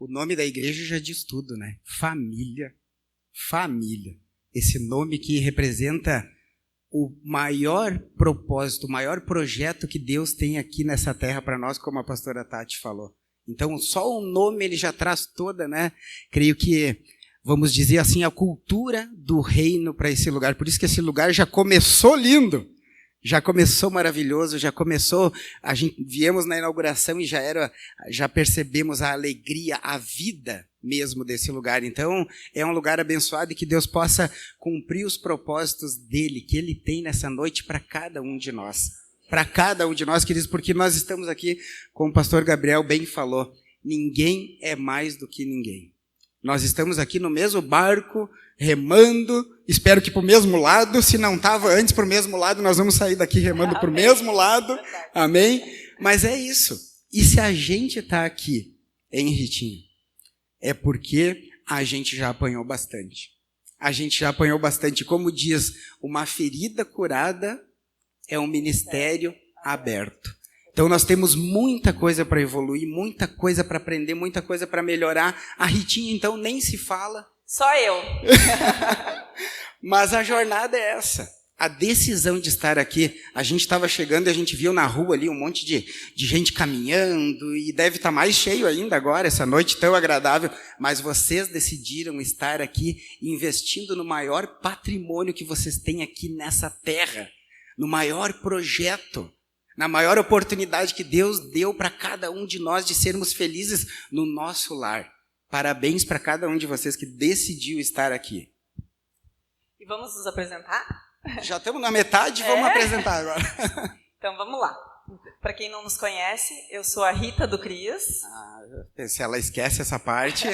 O nome da igreja já diz tudo, né? Família. Família. Esse nome que representa o maior propósito, o maior projeto que Deus tem aqui nessa terra para nós, como a pastora Tati falou. Então, só o nome ele já traz toda, né? Creio que, vamos dizer assim, a cultura do reino para esse lugar. Por isso que esse lugar já começou lindo. Já começou maravilhoso, já começou, a gente viemos na inauguração e já percebemos a alegria, a vida mesmo desse lugar. Então, é um lugar abençoado e que Deus possa cumprir os propósitos dele, que ele tem nessa noite para cada um de nós. Para cada um de nós, queridos, porque nós estamos aqui, como o pastor Gabriel bem falou, ninguém é mais do que ninguém. Nós estamos aqui no mesmo barco, remando, espero que para o mesmo lado, se não estava antes para o mesmo lado, nós vamos sair daqui remando para o mesmo lado, amém? Mas é isso, e se a gente está aqui, hein, Ritinho? É porque a gente já apanhou bastante. A gente já apanhou bastante, como diz, uma ferida curada é um ministério aberto. Então nós temos muita coisa para evoluir, muita coisa para aprender, muita coisa para melhorar. A Ritinha, então, nem se fala. Só eu. Mas a jornada é essa. A decisão de estar aqui. A gente estava chegando e a gente viu na rua ali um monte de gente caminhando e deve estar mais cheio ainda agora, essa noite tão agradável. Mas vocês decidiram estar aqui investindo no maior patrimônio que vocês têm aqui nessa terra. No maior projeto. Na maior oportunidade que Deus deu para cada um de nós de sermos felizes no nosso lar. Parabéns para cada um de vocês que decidiu estar aqui. E vamos nos apresentar? Já estamos na metade, vamos apresentar agora. Então vamos lá. Para quem não nos conhece, eu sou a Rita do Cris. Se ela esquece essa parte,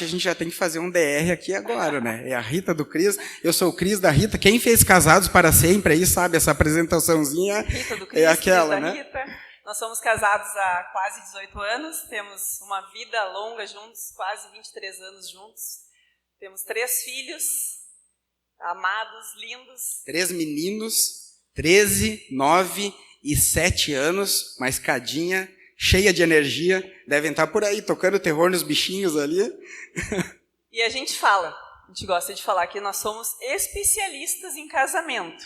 a gente já tem que fazer um DR aqui agora, né? É a Rita do Cris, eu sou o Cris da Rita. Quem fez Casados para Sempre aí sabe, essa apresentaçãozinha Rita do Cris, é aquela, Cris da né? Rita. Nós somos casados há quase 18 anos, temos uma vida longa juntos, quase 23 anos juntos. Temos 3 filhos, amados, lindos. 3 meninos, 13, 9 e 7 anos, uma escadinha cheia de energia, devem estar por aí tocando terror nos bichinhos ali. E a gente gosta de falar que nós somos especialistas em casamento.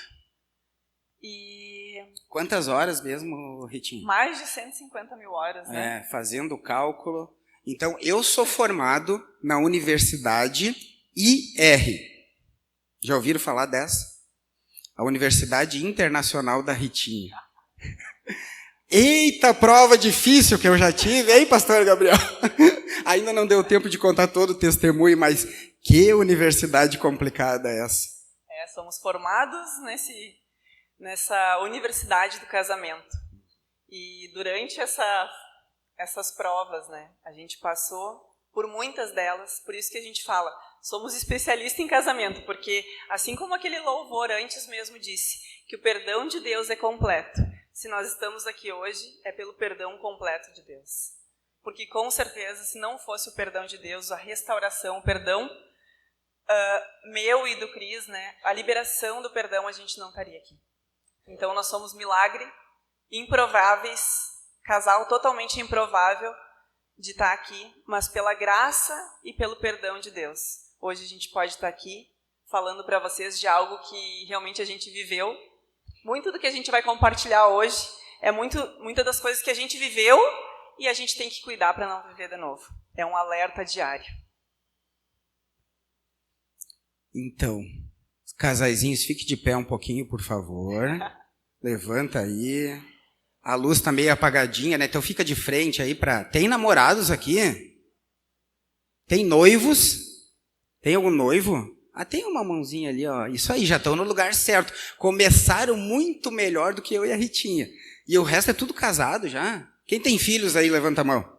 E quantas horas mesmo, Ritinho? Mais de 150 mil horas, né? Fazendo o cálculo. Então, eu sou formado na Universidade IR. Já ouviram falar dessa? A Universidade Internacional da Ritinha. Eita, prova difícil que eu já tive, hein, pastor Gabriel? Ainda não deu tempo de contar todo o testemunho, mas que universidade complicada é essa? Somos formados nessa universidade do casamento. E durante essas provas, né, a gente passou por muitas delas, por isso que a gente fala, somos especialistas em casamento, porque assim como aquele louvor antes mesmo disse, que o perdão de Deus é completo. Se nós estamos aqui hoje, é pelo perdão completo de Deus. Porque com certeza, se não fosse o perdão de Deus, a restauração, o perdão meu e do Cris, né, a liberação do perdão, a gente não estaria aqui. Então, nós somos milagre, improváveis, casal totalmente improvável de estar aqui, mas pela graça e pelo perdão de Deus. Hoje a gente pode estar aqui falando para vocês de algo que realmente a gente viveu. Muito do que a gente vai compartilhar hoje é muitas das coisas que a gente viveu e a gente tem que cuidar para não viver de novo. É um alerta diário. Então, os casaizinhos, fiquem de pé um pouquinho, por favor. Levanta aí. A luz está meio apagadinha, né? Então fica de frente aí para... Tem namorados aqui? Tem noivos? Tem algum noivo? Tem uma mãozinha ali, ó. Isso aí, já estão no lugar certo. Começaram muito melhor do que eu e a Ritinha. E o resto é tudo casado já. Quem tem filhos aí, levanta a mão.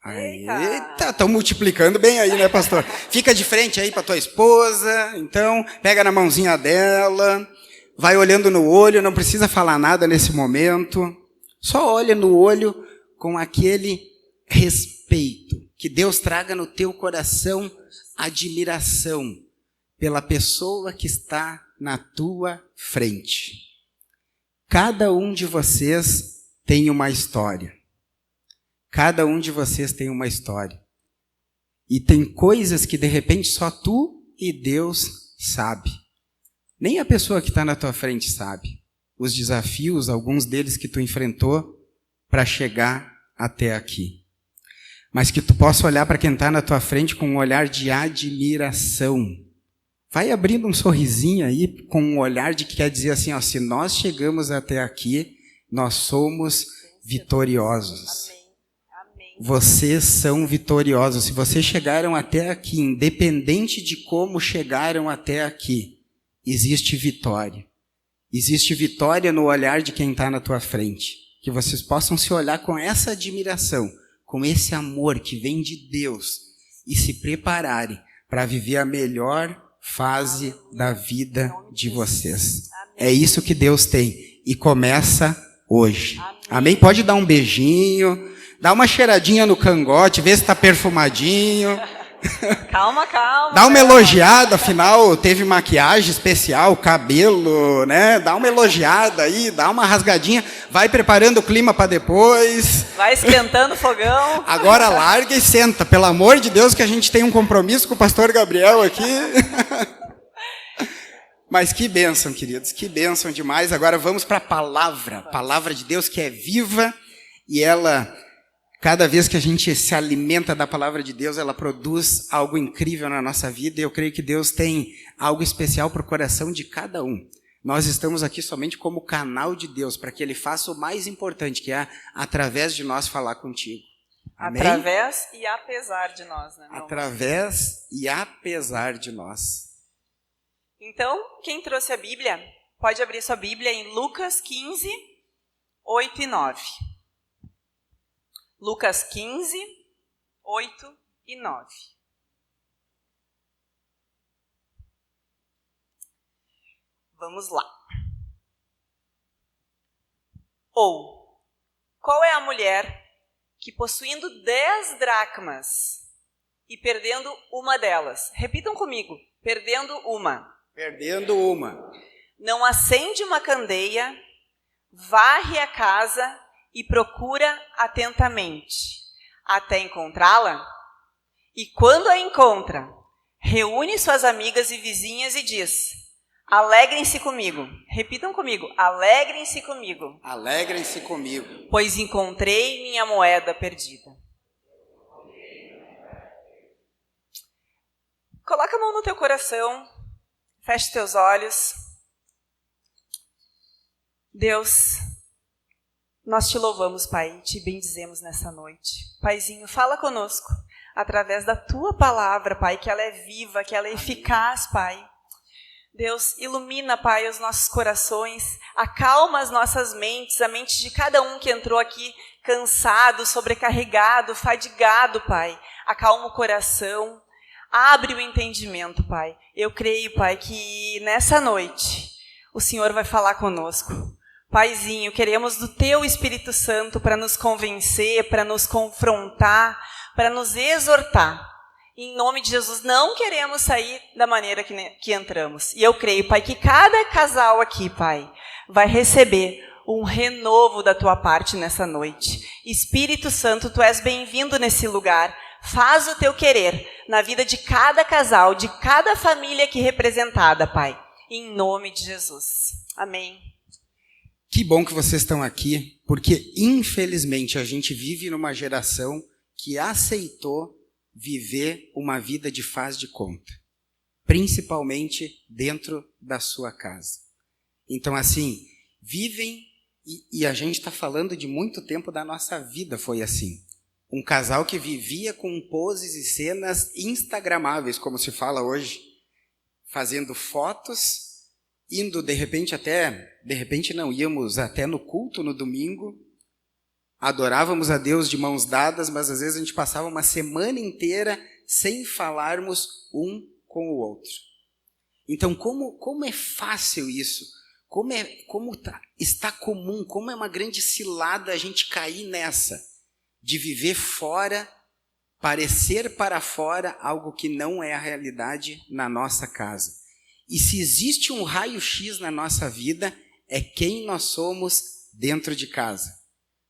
Eita, estão multiplicando bem aí, né, pastor? Fica de frente aí para tua esposa, então, pega na mãozinha dela, vai olhando no olho, não precisa falar nada nesse momento, só olha no olho com aquele respeito, que Deus traga no teu coração admiração pela pessoa que está na tua frente. Cada um de vocês tem uma história. Cada um de vocês tem uma história. E tem coisas que de repente só tu e Deus sabe. Nem a pessoa que está na tua frente sabe. Os desafios, alguns deles que tu enfrentou para chegar até aqui. Mas que tu possa olhar para quem está na tua frente com um olhar de admiração. Vai abrindo um sorrisinho aí com um olhar de que quer dizer assim, ó, se nós chegamos até aqui, nós somos vitoriosos. Amém. Vocês são vitoriosos. Se vocês chegaram até aqui, independente de como chegaram até aqui, existe vitória. Existe vitória no olhar de quem está na tua frente. Que vocês possam se olhar com essa admiração, com esse amor que vem de Deus e se prepararem para viver a melhor fase da vida de vocês. É isso que Deus tem e começa hoje. Amém? Pode dar um beijinho, dar uma cheiradinha no cangote, ver se está perfumadinho. Calma. Dá uma elogiada, afinal teve maquiagem especial, cabelo, né? Dá uma elogiada aí, dá uma rasgadinha, vai preparando o clima para depois. Vai esquentando o fogão. Agora larga e senta, pelo amor de Deus, que a gente tem um compromisso com o pastor Gabriel aqui. Mas que bênção, queridos, que bênção demais. Agora vamos para a palavra de Deus que é viva e ela... Cada vez que a gente se alimenta da palavra de Deus, ela produz algo incrível na nossa vida e eu creio que Deus tem algo especial para o coração de cada um. Nós estamos aqui somente como canal de Deus, para que Ele faça o mais importante, que é através de nós falar contigo. Amém? Através e apesar de nós, né? Através e apesar de nós. Então, quem trouxe a Bíblia, pode abrir sua Bíblia em Lucas 15, 8 e 9. Lucas 15, 8 e 9. Vamos lá. Ou, qual é a mulher que possuindo 10 dracmas e perdendo uma delas? Repitam comigo. Perdendo uma. Não acende uma candeia, varre a casa e procura atentamente, até encontrá-la. E quando a encontra, reúne suas amigas e vizinhas e diz: alegrem-se comigo. Repitam comigo: alegrem-se comigo. Alegrem-se comigo. Pois encontrei minha moeda perdida. Coloca a mão no teu coração, feche teus olhos. Deus, nós te louvamos, Pai, e te bendizemos nessa noite. Paizinho, fala conosco através da tua palavra, Pai, que ela é viva, que ela é eficaz, Pai. Deus, ilumina, Pai, os nossos corações, acalma as nossas mentes, a mente de cada um que entrou aqui cansado, sobrecarregado, fadigado, Pai. Acalma o coração, abre o entendimento, Pai. Eu creio, Pai, que nessa noite o Senhor vai falar conosco. Paizinho, queremos do Teu Espírito Santo para nos convencer, para nos confrontar, para nos exortar. Em nome de Jesus, não queremos sair da maneira que entramos. E eu creio, Pai, que cada casal aqui, Pai, vai receber um renovo da Tua parte nessa noite. Espírito Santo, Tu és bem-vindo nesse lugar. Faz o Teu querer na vida de cada casal, de cada família aqui representada, Pai. Em nome de Jesus. Amém. Que bom que vocês estão aqui, porque infelizmente a gente vive numa geração que aceitou viver uma vida de faz de conta, principalmente dentro da sua casa. Então assim, vivem, e a gente está falando de muito tempo da nossa vida foi assim. Um casal que vivia com poses e cenas instagramáveis, como se fala hoje, fazendo fotos, indo íamos até no culto no domingo, adorávamos a Deus de mãos dadas, mas às vezes a gente passava uma semana inteira sem falarmos um com o outro. Então, como é fácil isso? Está comum, como é uma grande cilada a gente cair nessa, de viver fora, parecer para fora algo que não é a realidade na nossa casa. E se existe um raio-x na nossa vida, é quem nós somos dentro de casa.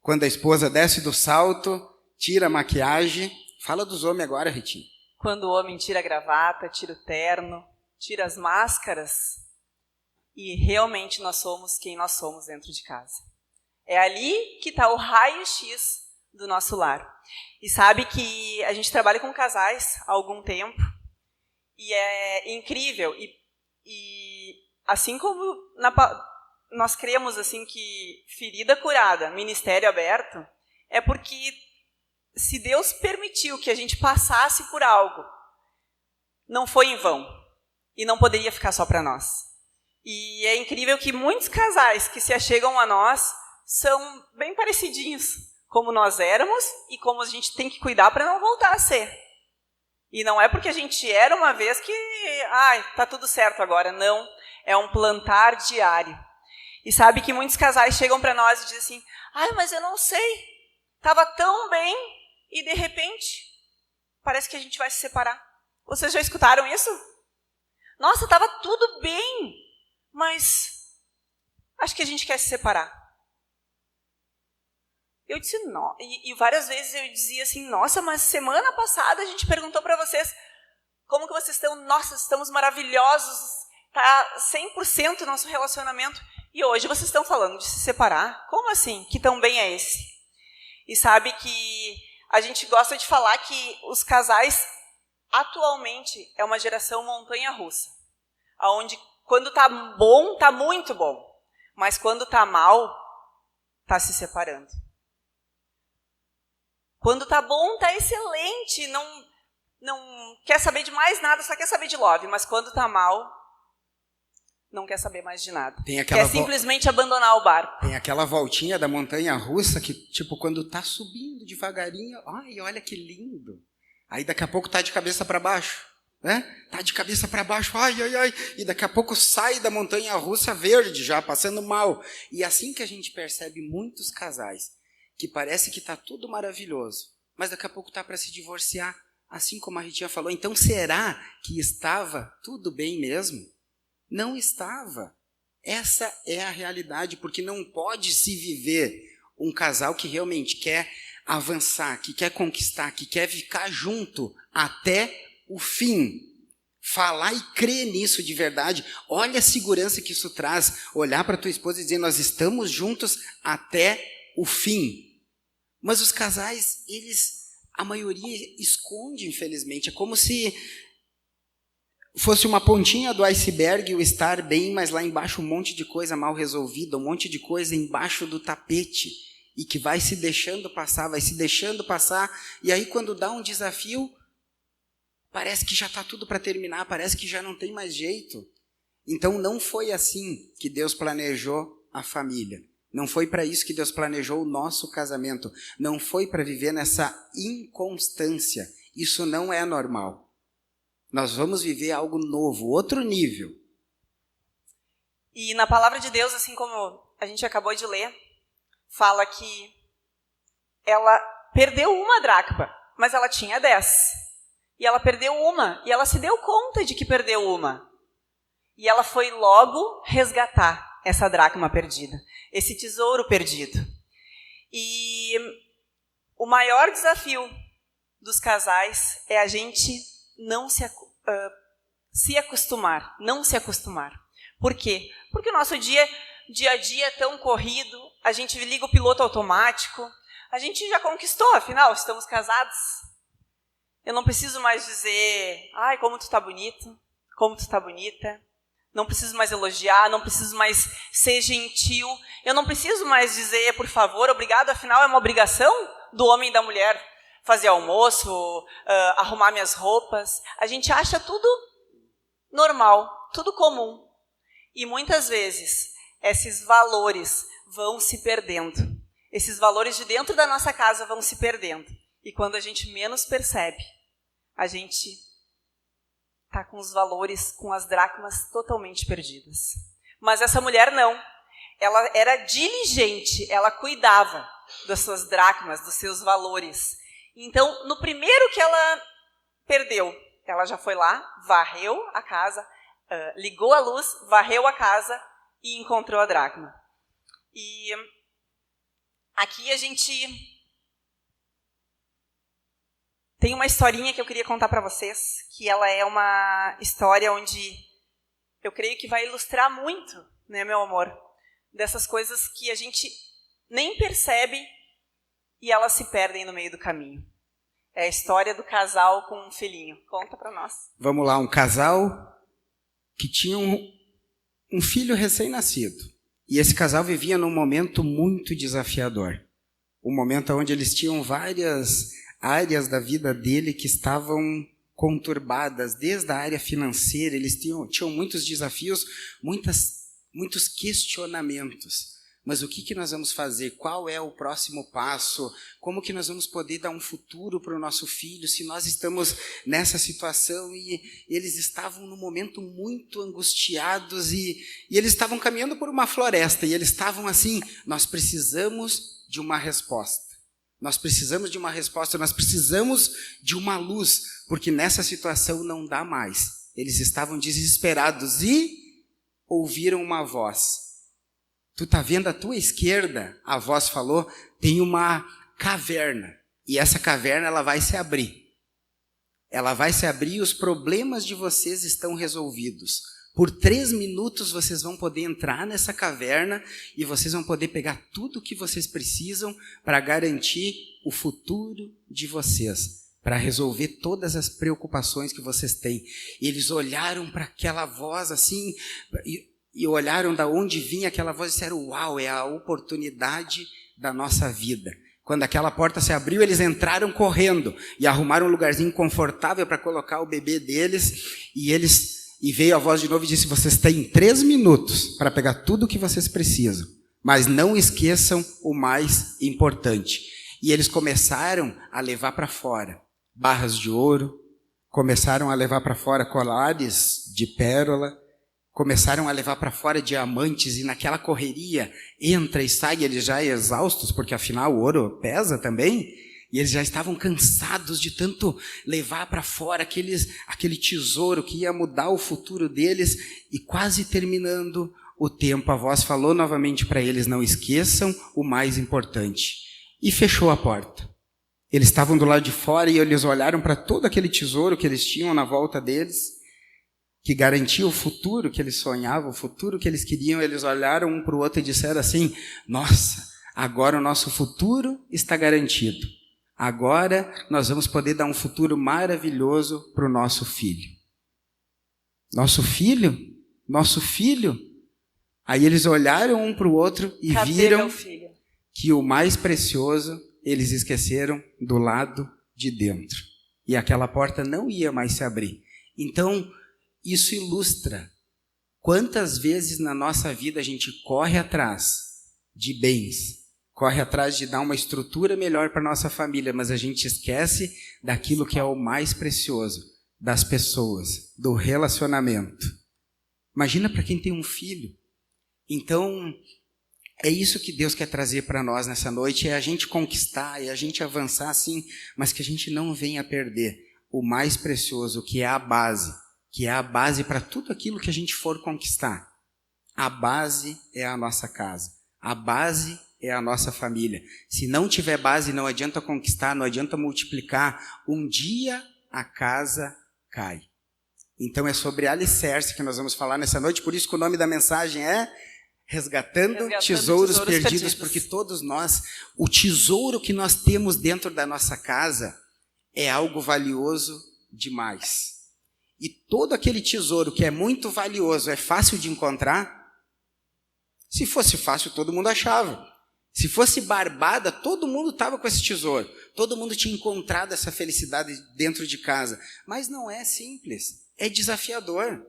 Quando a esposa desce do salto, tira a maquiagem. Fala dos homens agora, Ritinha. Quando o homem tira a gravata, tira o terno, tira as máscaras e realmente nós somos quem nós somos dentro de casa. É ali que está o raio-x do nosso lar. E sabe que a gente trabalha com casais há algum tempo e é incrível. E assim como nós cremos assim que ferida curada, ministério aberto, é porque se Deus permitiu que a gente passasse por algo, não foi em vão e não poderia ficar só para nós. E é incrível que muitos casais que se achegam a nós são bem parecidinhos, como nós éramos e como a gente tem que cuidar para não voltar a ser. E não é porque a gente era uma vez que, tá tudo certo agora. Não, é um plantar diário. E sabe que muitos casais chegam para nós e dizem assim, mas eu não sei, estava tão bem e de repente parece que a gente vai se separar. Vocês já escutaram isso? Nossa, estava tudo bem, mas acho que a gente quer se separar. Eu disse, não. E várias vezes eu dizia assim, nossa, mas semana passada a gente perguntou para vocês como que vocês estão. Nossa, estamos maravilhosos, está 100% nosso relacionamento. E hoje vocês estão falando de se separar? Como assim? Que tão bem é esse? E sabe que a gente gosta de falar que os casais, atualmente, é uma geração montanha-russa. Onde quando está bom, está muito bom. Mas quando está mal, está se separando. Quando tá bom, tá excelente, não quer saber de mais nada, só quer saber de love. Mas quando tá mal, não quer saber mais de nada. Quer simplesmente abandonar o barco. Tem aquela voltinha da montanha-russa que, tipo, quando tá subindo devagarinho, olha que lindo. Aí daqui a pouco tá de cabeça para baixo, né? Tá de cabeça para baixo, e daqui a pouco sai da montanha-russa verde já, passando mal. E assim que a gente percebe muitos casais, que parece que está tudo maravilhoso, mas daqui a pouco está para se divorciar, assim como a Ritinha falou. Então, será que estava tudo bem mesmo? Não estava. Essa é a realidade, porque não pode se viver um casal que realmente quer avançar, que quer conquistar, que quer ficar junto até o fim. Falar e crer nisso de verdade. Olha a segurança que isso traz. Olhar para a tua esposa e dizer, nós estamos juntos até o fim. Mas os casais, a maioria esconde, infelizmente. É como se fosse uma pontinha do iceberg o estar bem, mas lá embaixo um monte de coisa mal resolvida, um monte de coisa embaixo do tapete, e que vai se deixando passar, e aí quando dá um desafio, parece que já está tudo para terminar, parece que já não tem mais jeito. Então não foi assim que Deus planejou a família. Não foi para isso que Deus planejou o nosso casamento. Não foi para viver nessa inconstância. Isso não é normal. Nós vamos viver algo novo, outro nível. E na palavra de Deus, assim como a gente acabou de ler, fala que ela perdeu uma dracma, mas ela tinha 10. E ela perdeu uma, e ela se deu conta de que perdeu uma. E ela foi logo resgatar essa dracma perdida, esse tesouro perdido. E o maior desafio dos casais é a gente não se acostumar, não se acostumar. Por quê? Porque o nosso dia a dia é tão corrido, a gente liga o piloto automático, a gente já conquistou, afinal, estamos casados. Eu não preciso mais dizer, como tu tá bonito, como tu tá bonita. Não preciso mais elogiar, não preciso mais ser gentil. Eu não preciso mais dizer, por favor, obrigado, afinal é uma obrigação do homem e da mulher fazer almoço, arrumar minhas roupas. A gente acha tudo normal, tudo comum. E muitas vezes esses valores vão se perdendo. Esses valores de dentro da nossa casa vão se perdendo. E quando a gente menos percebe, a gente está com os valores, com as dracmas totalmente perdidas. Mas essa mulher não. Ela era diligente, ela cuidava das suas dracmas, dos seus valores. Então, no primeiro que ela perdeu, ela já foi lá, varreu a casa, ligou a luz, varreu a casa e encontrou a dracma. E aqui a gente Tem uma historinha que eu queria contar para vocês, que ela é uma história onde eu creio que vai ilustrar muito, né, meu amor, dessas coisas que a gente nem percebe e elas se perdem no meio do caminho. É a história do casal com um filhinho. Conta para nós. Vamos lá, um casal que tinha um filho recém-nascido. E esse casal vivia num momento muito desafiador. Um momento onde eles tinham várias áreas da vida dele que estavam conturbadas, desde a área financeira, eles tinham muitos desafios, muitos questionamentos. Mas o que nós vamos fazer? Qual é o próximo passo? Como que nós vamos poder dar um futuro para o nosso filho se nós estamos nessa situação? E eles estavam num momento muito angustiados e eles estavam caminhando por uma floresta e eles estavam assim, nós precisamos de uma resposta. Nós precisamos de uma resposta, nós precisamos de uma luz, porque nessa situação não dá mais. Eles estavam desesperados e ouviram uma voz. Tu está vendo à tua esquerda, a voz falou, tem uma caverna. E essa caverna ela vai se abrir. Ela vai se abrir e os problemas de vocês estão resolvidos. Por 3 minutos vocês vão poder entrar nessa caverna e vocês vão poder pegar tudo o que vocês precisam para garantir o futuro de vocês, para resolver todas as preocupações que vocês têm. E eles olharam para aquela voz assim e olharam da onde vinha aquela voz e disseram, uau, é a oportunidade da nossa vida. Quando aquela porta se abriu, eles entraram correndo e arrumaram um lugarzinho confortável para colocar o bebê deles e veio a voz de novo e disse, vocês têm 3 minutos para pegar tudo o que vocês precisam, mas não esqueçam o mais importante. E eles começaram a levar para fora barras de ouro, começaram a levar para fora colares de pérola, começaram a levar para fora diamantes e naquela correria, entra e sai, eles já exaustos, porque afinal o ouro pesa também, e eles já estavam cansados de tanto levar para fora aquele tesouro que ia mudar o futuro deles, e quase terminando o tempo, a voz falou novamente para eles, não esqueçam o mais importante, e fechou a porta. Eles estavam do lado de fora e eles olharam para todo aquele tesouro que eles tinham na volta deles, que garantia o futuro que eles sonhavam, o futuro que eles queriam. Eles olharam um para o outro e disseram assim, nossa, agora o nosso futuro está garantido. Agora nós vamos poder dar um futuro maravilhoso para o nosso filho. Nosso filho? Nosso filho? Aí eles olharam um para o outro e viram que o mais precioso eles esqueceram do lado de dentro. E aquela porta não ia mais se abrir. Então, isso ilustra quantas vezes na nossa vida a gente corre atrás de bens, corre atrás de dar uma estrutura melhor para a nossa família, mas a gente esquece daquilo que é o mais precioso, das pessoas, do relacionamento. Imagina para quem tem um filho. Então, é isso que Deus quer trazer para nós nessa noite, é a gente conquistar, é a gente avançar assim, mas que a gente não venha perder o mais precioso, que é a base para tudo aquilo que a gente for conquistar. A base é a nossa casa. A base é a nossa família. Se não tiver base, não adianta conquistar, não adianta multiplicar. Um dia a casa cai. Então é sobre alicerce que nós vamos falar nessa noite, por isso que o nome da mensagem é Resgatando tesouros perdidos, porque todos nós, o tesouro que nós temos dentro da nossa casa é algo valioso demais. E todo aquele tesouro que é muito valioso, é fácil de encontrar? Se fosse fácil, todo mundo achava. Se fosse barbada, todo mundo estava com esse tesouro. Todo mundo tinha encontrado essa felicidade dentro de casa. Mas não é simples, é desafiador.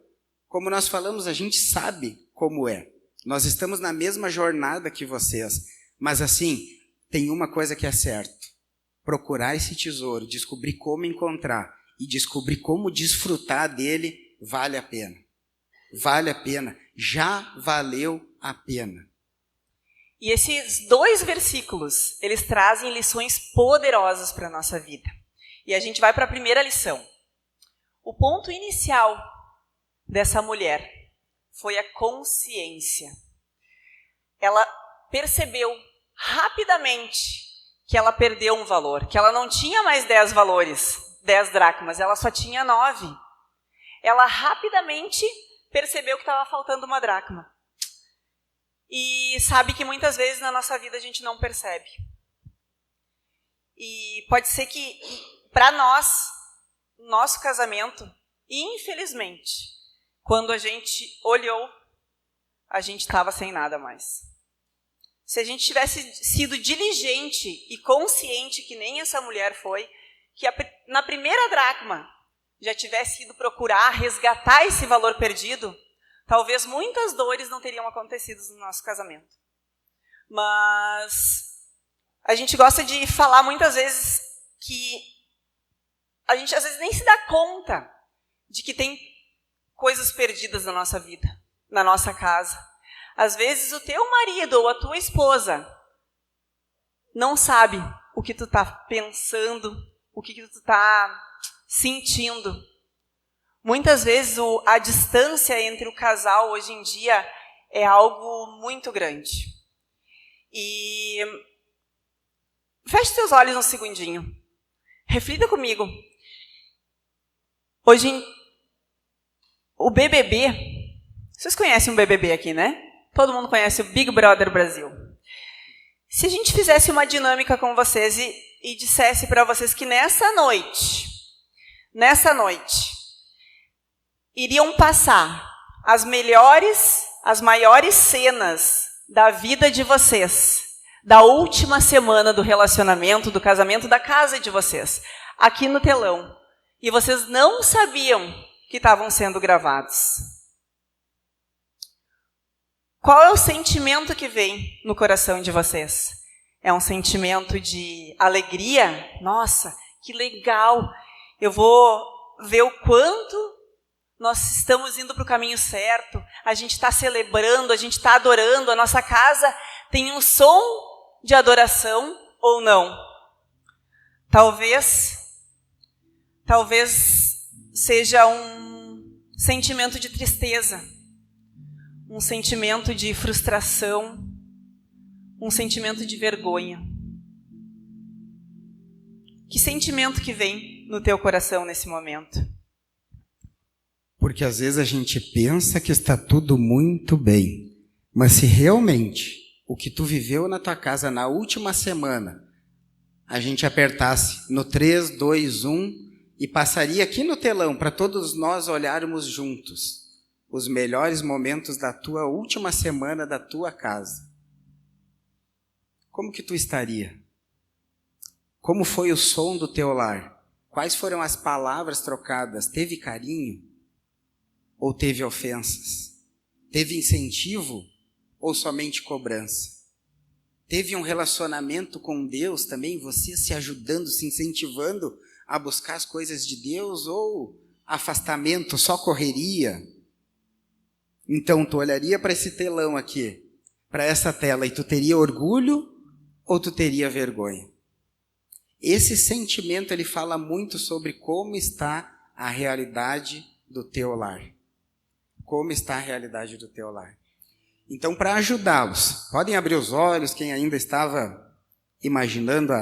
Como nós falamos, a gente sabe como é. Nós estamos na mesma jornada que vocês. Mas assim, tem uma coisa que é certa. Procurar esse tesouro, descobrir como encontrar e descobrir como desfrutar dele, vale a pena. Vale a pena. Já valeu a pena. E esses 2 versículos, eles trazem lições poderosas para a nossa vida. E a gente vai para a primeira lição. O ponto inicial dessa mulher foi a consciência. Ela percebeu rapidamente que ela perdeu um valor, que ela não tinha mais 10 valores. 10 dracmas, ela só tinha 9. Ela rapidamente percebeu que estava faltando uma dracma. E sabe que muitas vezes na nossa vida a gente não percebe. E pode ser que, para nós, nosso casamento, infelizmente, quando a gente olhou, a gente estava sem nada mais. Se a gente tivesse sido diligente e consciente, que nem essa mulher foi, que na primeira dracma já tivesse ido procurar resgatar esse valor perdido, talvez muitas dores não teriam acontecido no nosso casamento. Mas a gente gosta de falar muitas vezes que a gente às vezes nem se dá conta de que tem coisas perdidas na nossa vida, na nossa casa. Às vezes o teu marido ou a tua esposa não sabe o que tu está pensando, o que tu está sentindo. Muitas vezes a distância entre o casal hoje em dia é algo muito grande. E feche seus olhos um segundinho. Reflita comigo. Hoje, o BBB, vocês conhecem o BBB aqui, né? Todo mundo conhece o Big Brother Brasil. Se a gente fizesse uma dinâmica com vocês e dissesse para vocês que nessa noite, iriam passar as maiores cenas da vida de vocês, da última semana do relacionamento, do casamento, da casa de vocês, aqui no telão, e vocês não sabiam que estavam sendo gravados. Qual é o sentimento que vem no coração de vocês? É um sentimento de alegria? Nossa, que legal! Eu vou ver o quanto nós estamos indo para o caminho certo, a gente está celebrando, a gente está adorando, a nossa casa tem um som de adoração ou não? Talvez seja um sentimento de tristeza, um sentimento de frustração, um sentimento de vergonha. Que sentimento que vem no teu coração nesse momento? Porque às vezes a gente pensa que está tudo muito bem, mas se realmente o que tu viveu na tua casa na última semana, a gente apertasse no 3, 2, 1 e passaria aqui no telão para todos nós olharmos juntos os melhores momentos da tua última semana da tua casa. Como que tu estaria? Como foi o som do teu lar? Quais foram as palavras trocadas? Teve carinho? Ou teve ofensas? Teve incentivo ou somente cobrança? Teve um relacionamento com Deus também, você se ajudando, se incentivando a buscar as coisas de Deus, ou afastamento, só correria? Então tu olharia para esse telão aqui, para essa tela, e tu teria orgulho ou tu teria vergonha? Esse sentimento ele fala muito sobre como está a realidade do teu lar. Como está a realidade do teu lar. Então, para ajudá-los, podem abrir os olhos, quem ainda estava imaginando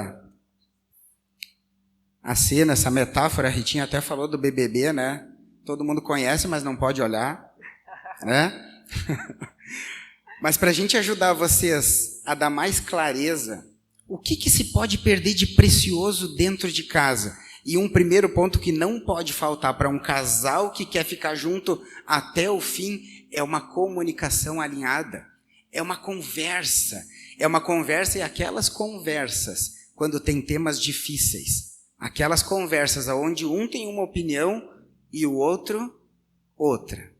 a cena, essa metáfora, a Ritinha até falou do BBB, né? Todo mundo conhece, mas não pode olhar, né? Mas para a gente ajudar vocês a dar mais clareza, o que se pode perder de precioso dentro de casa? E um primeiro ponto que não pode faltar para um casal que quer ficar junto até o fim é uma comunicação alinhada, é uma conversa e aquelas conversas, quando tem temas difíceis, aquelas conversas onde um tem uma opinião e o outro outra,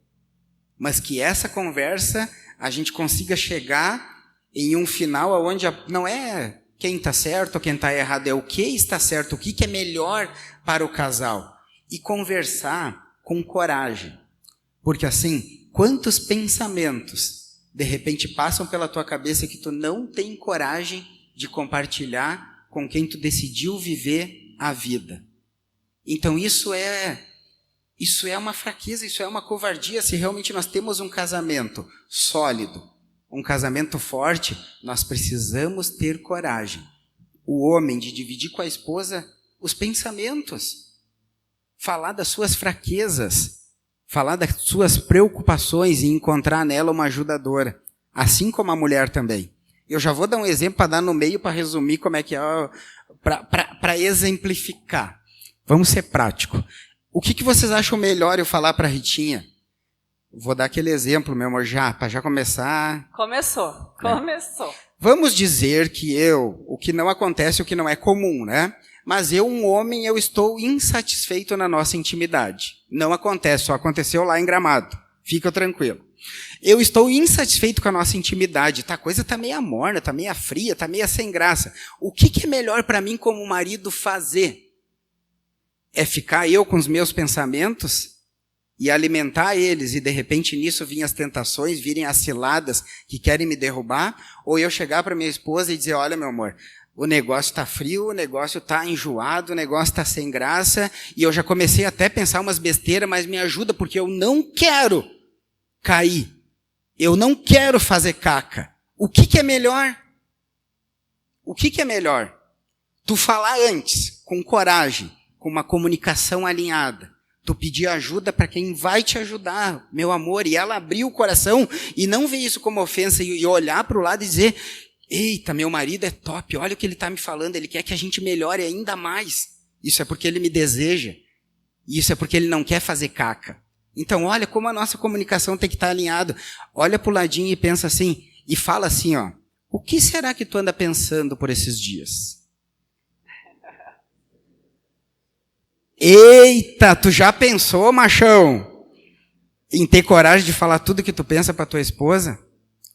mas que essa conversa a gente consiga chegar em um final onde não é quem está certo ou quem está errado, é o que está certo, o que é melhor para o casal. E conversar com coragem. Porque assim, quantos pensamentos de repente passam pela tua cabeça que tu não tem coragem de compartilhar com quem tu decidiu viver a vida. Então isso é uma fraqueza, isso é uma covardia. Se realmente nós temos um casamento sólido, um casamento forte, nós precisamos ter coragem. O homem de dividir com a esposa os pensamentos. falar das suas fraquezas, falar das suas preocupações e encontrar nela uma ajudadora, assim como a mulher também. Eu já vou dar um exemplo para dar no meio para resumir como é que é, para exemplificar. Vamos ser prático. O que vocês acham melhor eu falar para a Ritinha? Vou dar aquele exemplo, meu amor, para já começar. Começou. Vamos dizer que o que não acontece, o que não é comum, né? Mas eu, um homem, eu estou insatisfeito na nossa intimidade. Não acontece, só aconteceu lá em Gramado. Fica tranquilo. Eu estou insatisfeito com a nossa intimidade. A coisa está meio morna, está meio fria, está meio sem graça. O que é melhor para mim como marido fazer? É ficar eu com os meus pensamentos e alimentar eles, e de repente nisso virem as tentações, virem as ciladas que querem me derrubar? Ou eu chegar para minha esposa e dizer, olha, meu amor, o negócio está frio, o negócio está enjoado, o negócio está sem graça, e eu já comecei até a pensar umas besteiras, mas me ajuda, porque eu não quero cair. Eu não quero fazer caca. O que é melhor? O que é melhor? Tu falar antes, com coragem, com uma comunicação alinhada. Tu pedir ajuda para quem vai te ajudar, meu amor, e ela abrir o coração e não ver isso como ofensa e olhar para o lado e dizer, eita, meu marido é top, olha o que ele está me falando, ele quer que a gente melhore ainda mais. Isso é porque ele me deseja. Isso é porque ele não quer fazer caca. Então, olha como a nossa comunicação tem que estar alinhada. Olha para o ladinho e pensa assim, e fala assim, ó, o que será que tu anda pensando por esses dias? Eita, tu já pensou, machão, em ter coragem de falar tudo que tu pensa para tua esposa?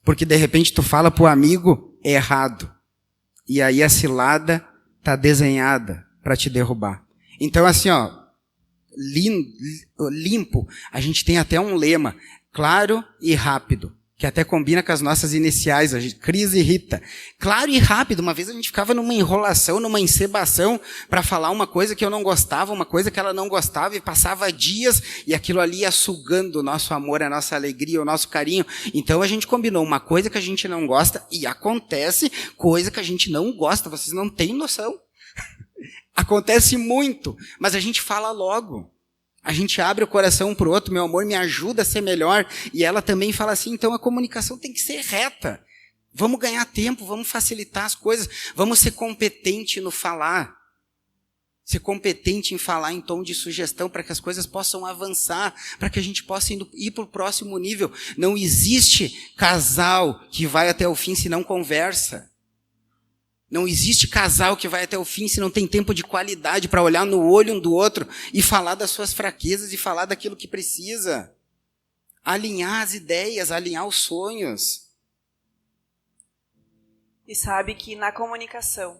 Porque de repente tu fala pro amigo errado. E aí a cilada tá desenhada para te derrubar. Então assim, ó, limpo, a gente tem até um lema, claro e rápido, que até combina com as nossas iniciais, Cris e Rita. Claro e rápido. Uma vez a gente ficava numa enrolação, numa encebação, para falar uma coisa que eu não gostava, uma coisa que ela não gostava, e passava dias, e aquilo ali ia sugando o nosso amor, a nossa alegria, o nosso carinho. Então a gente combinou uma coisa que a gente não gosta, e acontece coisa que a gente não gosta, vocês não têm noção. Acontece muito, mas a gente fala logo. A gente abre o coração para o outro, meu amor, me ajuda a ser melhor. E ela também fala assim, então a comunicação tem que ser reta. Vamos ganhar tempo, vamos facilitar as coisas, vamos ser competente no falar. Ser competente em falar em tom de sugestão para que as coisas possam avançar, para que a gente possa ir para o próximo nível. Não existe casal que vai até o fim se não conversa. Não existe casal que vai até o fim se não tem tempo de qualidade para olhar no olho um do outro e falar das suas fraquezas e falar daquilo que precisa. Alinhar as ideias, alinhar os sonhos. E sabe que na comunicação,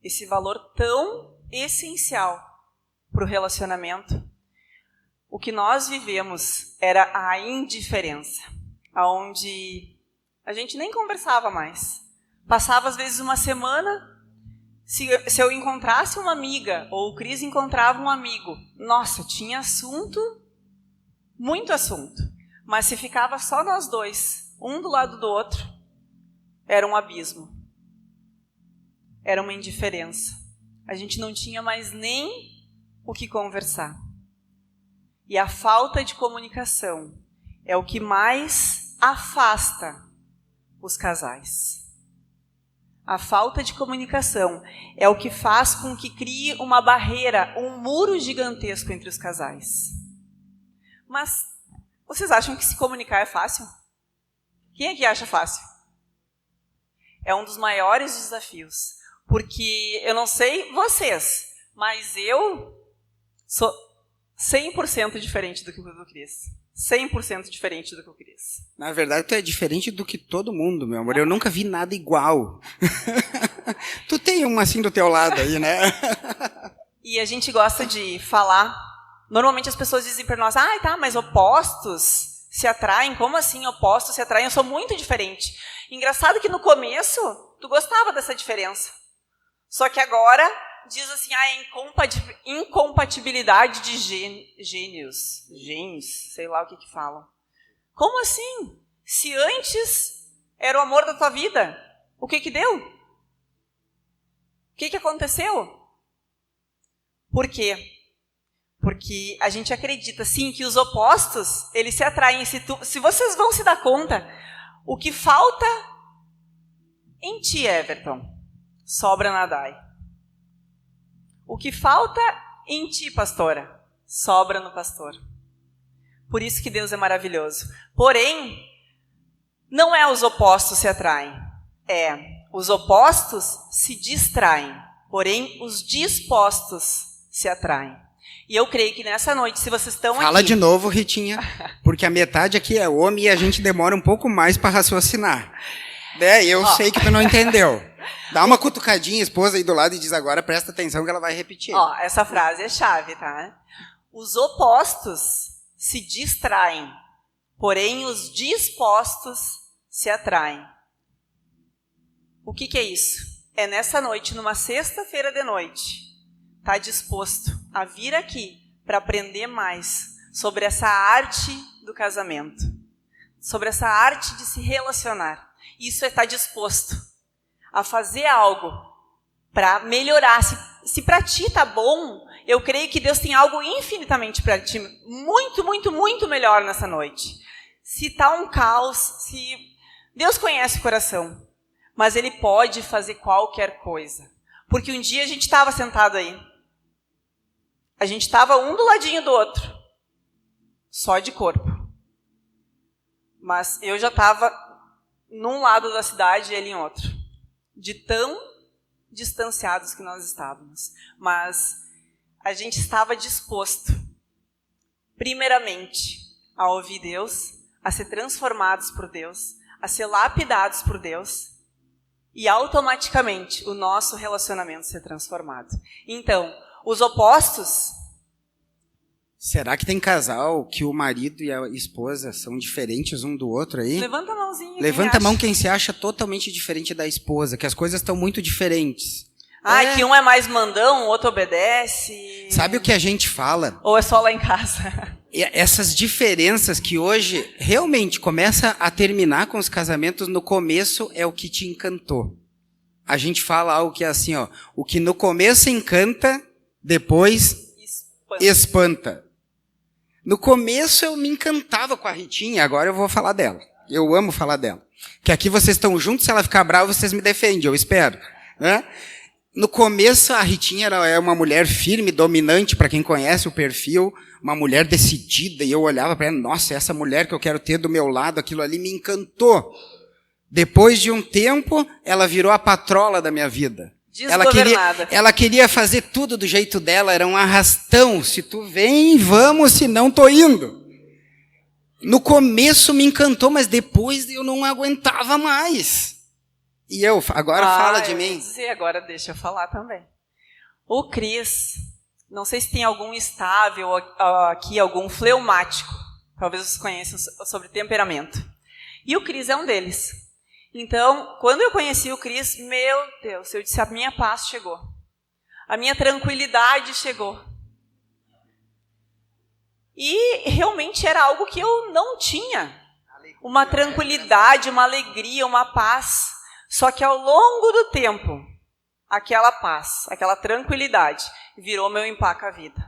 esse valor tão essencial para o relacionamento, o que nós vivemos era a indiferença, onde a gente nem conversava mais. Passava, às vezes, uma semana, se eu encontrasse uma amiga, ou o Cris encontrava um amigo, nossa, tinha assunto, muito assunto. Mas se ficava só nós dois, um do lado do outro, era um abismo. Era uma indiferença. A gente não tinha mais nem o que conversar. E a falta de comunicação é o que mais afasta os casais. A falta de comunicação é o que faz com que crie uma barreira, um muro gigantesco entre os casais. Mas vocês acham que se comunicar é fácil? Quem aqui acha fácil? É um dos maiores desafios. Porque eu não sei vocês, mas eu sou 100% diferente do que o Cris. 100% diferente do que eu queria. Na verdade, tu é diferente do que todo mundo, meu amor. Eu nunca vi nada igual. Tu tem um assim do teu lado aí, né? E a gente gosta de falar. Normalmente as pessoas dizem para nós, tá, mas opostos se atraem. Como assim opostos se atraem? Eu sou muito diferente. Engraçado que no começo, tu gostava dessa diferença. Só que agora diz assim, incompatibilidade de gênios, sei lá o que falam. Como assim? Se antes era o amor da tua vida, o que deu? O que aconteceu? Por quê? Porque a gente acredita, sim, que os opostos, eles se atraem. Se vocês vão se dar conta, o que falta em ti, Everton, sobra na Dai. O que falta em ti, pastora, sobra no pastor. Por isso que Deus é maravilhoso. Porém, não é os opostos se atraem. Os opostos se distraem. Porém, os dispostos se atraem. E eu creio que nessa noite, se vocês estão aqui... Fala de novo, Ritinha, porque a metade aqui é homem e a gente demora um pouco mais para raciocinar. Eu sei que tu não entendeu. Dá uma cutucadinha, esposa, aí do lado e diz agora, presta atenção que ela vai repetir. Essa frase é chave, tá? Os opostos se distraem, porém os dispostos se atraem. O que é isso? É nessa noite, numa sexta-feira de noite, tá disposto a vir aqui para aprender mais sobre essa arte do casamento, sobre essa arte de se relacionar. Isso é estar disposto a fazer algo para melhorar. Se para ti tá bom, eu creio que Deus tem algo infinitamente para ti, muito, muito, muito melhor nessa noite. Se tá um caos, se Deus conhece o coração, mas Ele pode fazer qualquer coisa. Porque um dia a gente estava sentado aí, a gente estava um do ladinho do outro, só de corpo. Mas eu já estava num lado da cidade e ele em outro. De tão distanciados que nós estávamos. Mas a gente estava disposto, primeiramente, a ouvir Deus, a ser transformados por Deus, a ser lapidados por Deus, e automaticamente o nosso relacionamento ser transformado. Então, os opostos... Será que tem casal que o marido e a esposa são diferentes um do outro aí? Levanta a mãozinha. Levanta a mão quem se acha totalmente diferente da esposa, que as coisas estão muito diferentes. Que um é mais mandão, o outro obedece. Sabe o que a gente fala? Ou é só lá em casa? Essas diferenças que hoje realmente começa a terminar com os casamentos, no começo é o que te encantou. A gente fala algo que é assim, o que no começo encanta, depois espanta. No começo eu me encantava com a Ritinha, agora eu vou falar dela. Eu amo falar dela. Que aqui vocês estão juntos, se ela ficar brava, vocês me defendem, eu espero. Né? No começo a Ritinha é uma mulher firme, dominante, para quem conhece o perfil, uma mulher decidida, e eu olhava para ela, nossa, essa mulher que eu quero ter do meu lado, aquilo ali me encantou. Depois de um tempo, ela virou a patrola da minha vida. Ela queria fazer tudo do jeito dela, era um arrastão. Se tu vem, vamos, se não, tô indo. No começo me encantou, mas depois eu não aguentava mais. E agora fala de mim. Agora deixa eu falar também. O Cris, não sei se tem algum estável aqui, algum fleumático. Talvez vocês conheçam sobre temperamento. E o Cris é um deles. Então, quando eu conheci o Cris, meu Deus, eu disse, a minha paz chegou. A minha tranquilidade chegou. E realmente era algo que eu não tinha. Uma tranquilidade, uma alegria, uma paz. Só que ao longo do tempo, aquela paz, aquela tranquilidade, virou meu empaca-vida.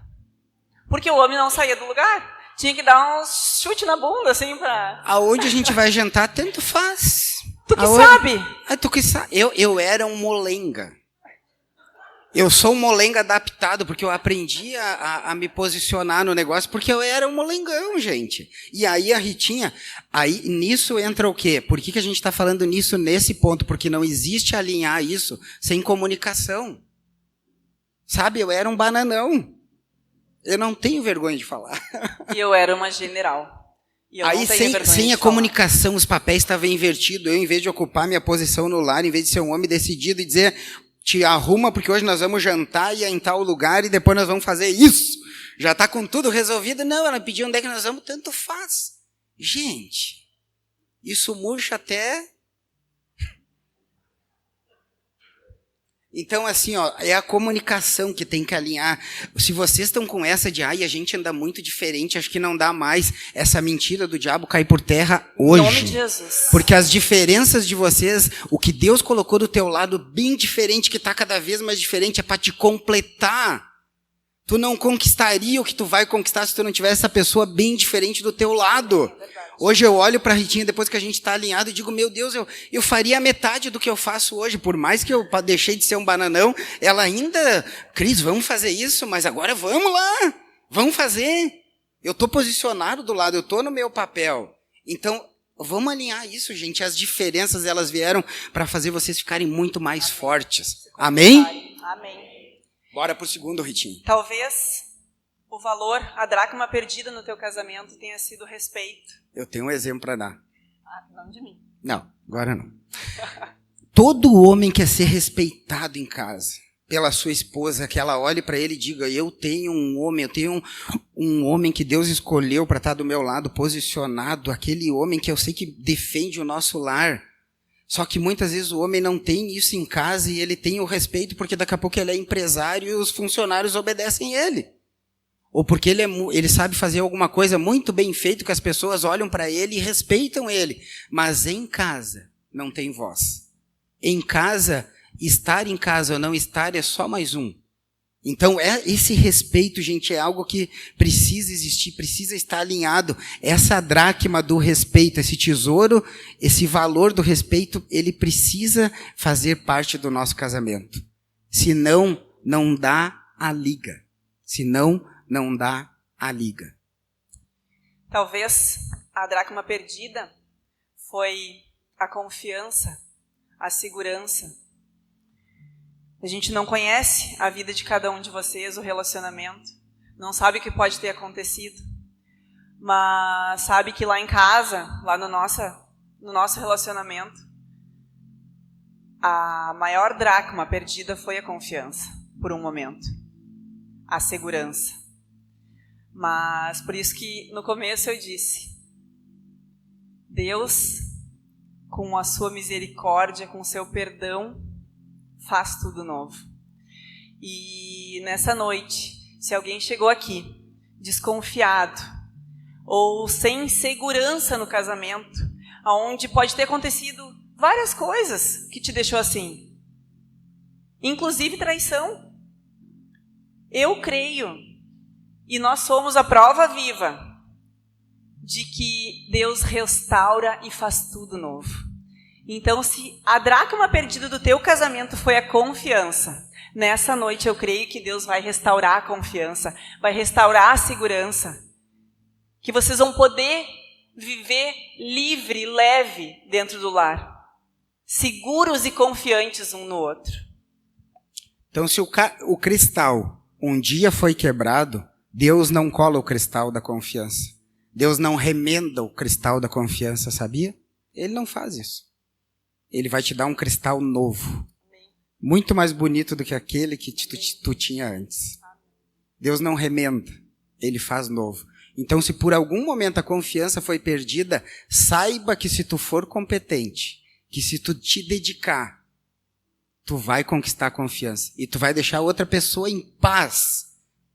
Porque o homem não saía do lugar. Tinha que dar um chute na bunda, assim, pra... Aonde a gente vai jantar, tanto faz. Tu que sabe? Tu que sabe. Eu era um molenga. Eu sou um molenga adaptado, porque eu aprendi a me posicionar no negócio, porque eu era um molengão, gente. E aí a Ritinha, aí nisso entra o quê? Por que a gente está falando nisso nesse ponto? Porque não existe alinhar isso sem comunicação. Sabe, eu era um bananão. Eu não tenho vergonha de falar. E eu era uma general. Aí, sem a comunicação, os papéis estavam invertidos. Eu, em vez de ocupar minha posição no lar, em vez de ser um homem decidido e dizer, te arruma, porque hoje nós vamos jantar e em tal lugar e depois nós vamos fazer isso. Já está com tudo resolvido. Não, ela pediu onde é que nós vamos, tanto faz. Gente, isso murcha até... Então, assim, é a comunicação que tem que alinhar. Se vocês estão com essa de, a gente anda muito diferente, acho que não dá mais, essa mentira do diabo cai por terra hoje. Em nome de Jesus. Porque as diferenças de vocês, o que Deus colocou do teu lado bem diferente, que está cada vez mais diferente, é para te completar. Tu não conquistaria o que tu vai conquistar se tu não tivesse essa pessoa bem diferente do teu lado. Hoje eu olho para a Ritinha, depois que a gente está alinhado, e digo, meu Deus, eu faria a metade do que eu faço hoje. Por mais que eu deixei de ser um bananão, ela ainda, Cris, vamos fazer isso, mas agora vamos lá, vamos fazer. Eu estou posicionado do lado, eu estou no meu papel. Então, vamos alinhar isso, gente. As diferenças, elas vieram para fazer vocês ficarem muito mais fortes. Amém? Amém. Bora pro segundo, Ritinha. Talvez o valor, a dracma perdida no teu casamento tenha sido o respeito. Eu tenho um exemplo para dar. Não de mim. Não, agora não. Todo homem quer ser respeitado em casa pela sua esposa, que ela olhe para ele e diga, eu tenho um homem que Deus escolheu para estar do meu lado, posicionado, aquele homem que eu sei que defende o nosso lar. Só que muitas vezes o homem não tem isso em casa e ele tem o respeito porque daqui a pouco ele é empresário e os funcionários obedecem ele. Ou porque ele sabe fazer alguma coisa muito bem feita que as pessoas olham para ele e respeitam ele. Mas em casa não tem voz. Em casa, estar em casa ou não estar é só mais um. Então, esse respeito, gente, é algo que precisa existir, precisa estar alinhado. Essa dracma do respeito, esse tesouro, esse valor do respeito, ele precisa fazer parte do nosso casamento. Senão, não dá a liga. Senão, não dá a liga. Talvez a dracma perdida foi a confiança, a segurança. A gente não conhece a vida de cada um de vocês, o relacionamento. Não sabe o que pode ter acontecido. Mas sabe que lá em casa, lá no nosso relacionamento, a maior dracma perdida foi a confiança, por um momento. A segurança. Mas por isso que no começo eu disse, Deus, com a sua misericórdia, com o seu perdão, faz tudo novo. E nessa noite, se alguém chegou aqui desconfiado ou sem segurança no casamento, onde pode ter acontecido várias coisas que te deixou assim, inclusive traição. Eu creio, e nós somos a prova viva de que Deus restaura e faz tudo novo. Então, se a dracma perdida do teu casamento foi a confiança, nessa noite eu creio que Deus vai restaurar a confiança, vai restaurar a segurança, que vocês vão poder viver livre, leve dentro do lar, seguros e confiantes um no outro. Então, se o cristal um dia foi quebrado, Deus não cola o cristal da confiança. Deus não remenda o cristal da confiança, sabia? Ele não faz isso. Ele vai te dar um cristal novo. Muito mais bonito do que aquele que tu tinha antes. Deus não remenda, Ele faz novo. Então, se por algum momento a confiança foi perdida, saiba que se tu for competente, que se tu te dedicar, tu vai conquistar a confiança. E tu vai deixar outra pessoa em paz.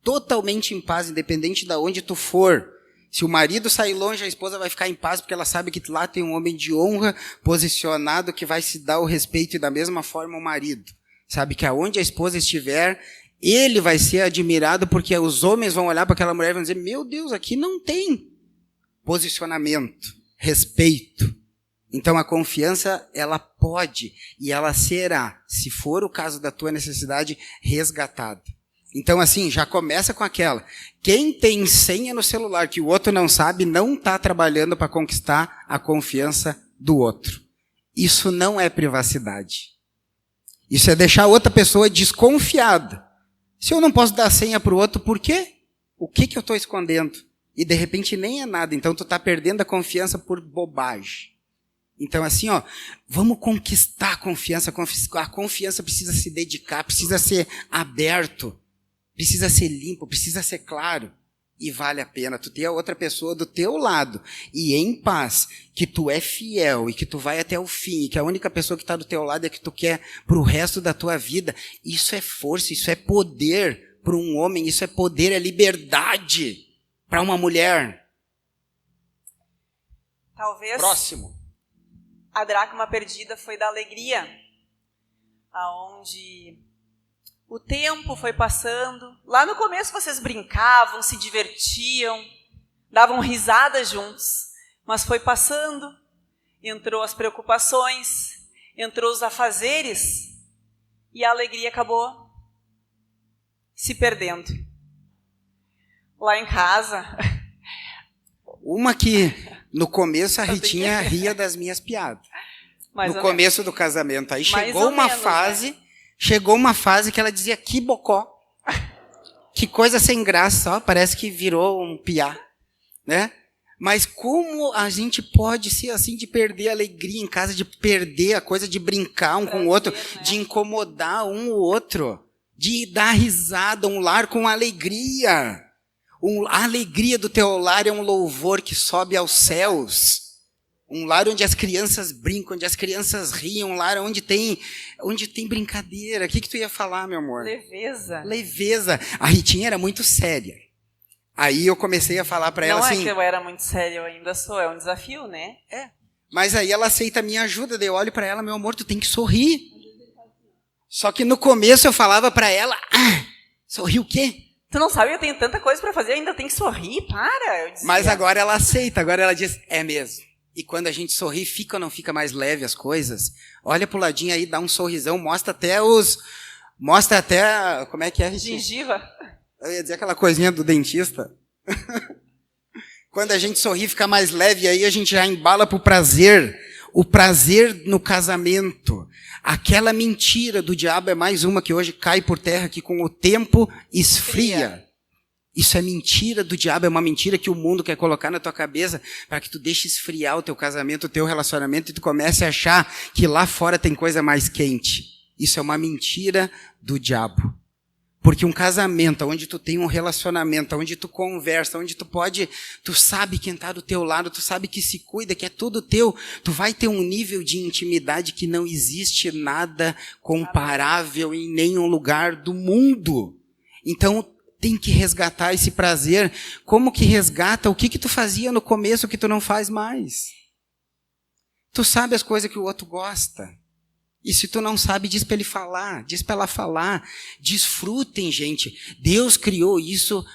Totalmente em paz, independente de onde tu for. Se o marido sair longe, a esposa vai ficar em paz, porque ela sabe que lá tem um homem de honra posicionado que vai se dar o respeito e da mesma forma o marido. Sabe que aonde a esposa estiver, ele vai ser admirado, porque os homens vão olhar para aquela mulher e vão dizer, meu Deus, aqui não tem posicionamento, respeito. Então a confiança, ela pode e ela será, se for o caso da tua necessidade, resgatada. Então, assim, já começa com aquela. Quem tem senha no celular que o outro não sabe, não está trabalhando para conquistar a confiança do outro. Isso não é privacidade. Isso é deixar a outra pessoa desconfiada. Se eu não posso dar senha para o outro, por quê? O que eu estou escondendo? E de repente nem é nada. Então tu está perdendo a confiança por bobagem. Então assim, vamos conquistar a confiança. A confiança precisa se dedicar, precisa ser aberto. Precisa ser limpo, precisa ser claro. E vale a pena tu ter a outra pessoa do teu lado. E em paz, que tu é fiel e que tu vai até o fim. E que a única pessoa que está do teu lado é que tu quer para o resto da tua vida. Isso é força, isso é poder para um homem. Isso é poder, é liberdade para uma mulher. Talvez Próximo. A dracma perdida foi da alegria. Aonde O tempo foi passando. Lá no começo vocês brincavam, se divertiam, davam risadas juntos. Mas foi passando, entrou as preocupações, entrou os afazeres e a alegria acabou se perdendo. Lá em casa... Uma que no começo a Ritinha ria das minhas piadas. No começo do casamento. Aí chegou uma fase que ela dizia que bocó. Que coisa sem graça, ó, parece que virou um piá, né? Mas como a gente pode ser assim de perder a alegria em casa, de perder a coisa de brincar um com o outro, né? De incomodar um o outro, de dar risada, um lar com alegria. A alegria do teu lar é um louvor que sobe aos céus. Um lar onde as crianças brincam, onde as crianças riem, um lar onde tem brincadeira. O que tu ia falar, meu amor? Leveza. Leveza. A Ritinha era muito séria. Aí eu comecei a falar para ela assim... Não é que eu era muito séria, eu ainda sou. É um desafio, né? É. Mas aí ela aceita a minha ajuda. Daí eu olho para ela, meu amor, tu tem que sorrir. Só que no começo eu falava para ela... sorrir o quê? Tu não sabe, eu tenho tanta coisa para fazer, ainda tem que sorrir? Para! Eu dizia. Mas agora ela aceita. Agora ela diz, é mesmo. E quando a gente sorri, fica ou não fica mais leve as coisas? Olha pro ladinho aí, dá um sorrisão, mostra até como é que é? Gengiva. Eu ia dizer aquela coisinha do dentista. Quando a gente sorri, fica mais leve, aí a gente já embala pro prazer. O prazer no casamento. Aquela mentira do diabo é mais uma que hoje cai por terra, que com o tempo esfria. Isso é mentira do diabo, é uma mentira que o mundo quer colocar na tua cabeça para que tu deixe esfriar o teu casamento, o teu relacionamento e tu comece a achar que lá fora tem coisa mais quente. Isso é uma mentira do diabo. Porque um casamento, onde tu tem um relacionamento, onde tu conversa, onde tu sabe quem está do teu lado, tu sabe que se cuida, que é tudo teu, tu vai ter um nível de intimidade que não existe nada comparável em nenhum lugar do mundo. Então, tem que resgatar esse prazer. Como que resgata? O que tu fazia no começo que tu não faz mais? Tu sabe as coisas que o outro gosta. E se tu não sabe, diz para ele falar, diz para ela falar. Desfrutem, gente. Deus criou isso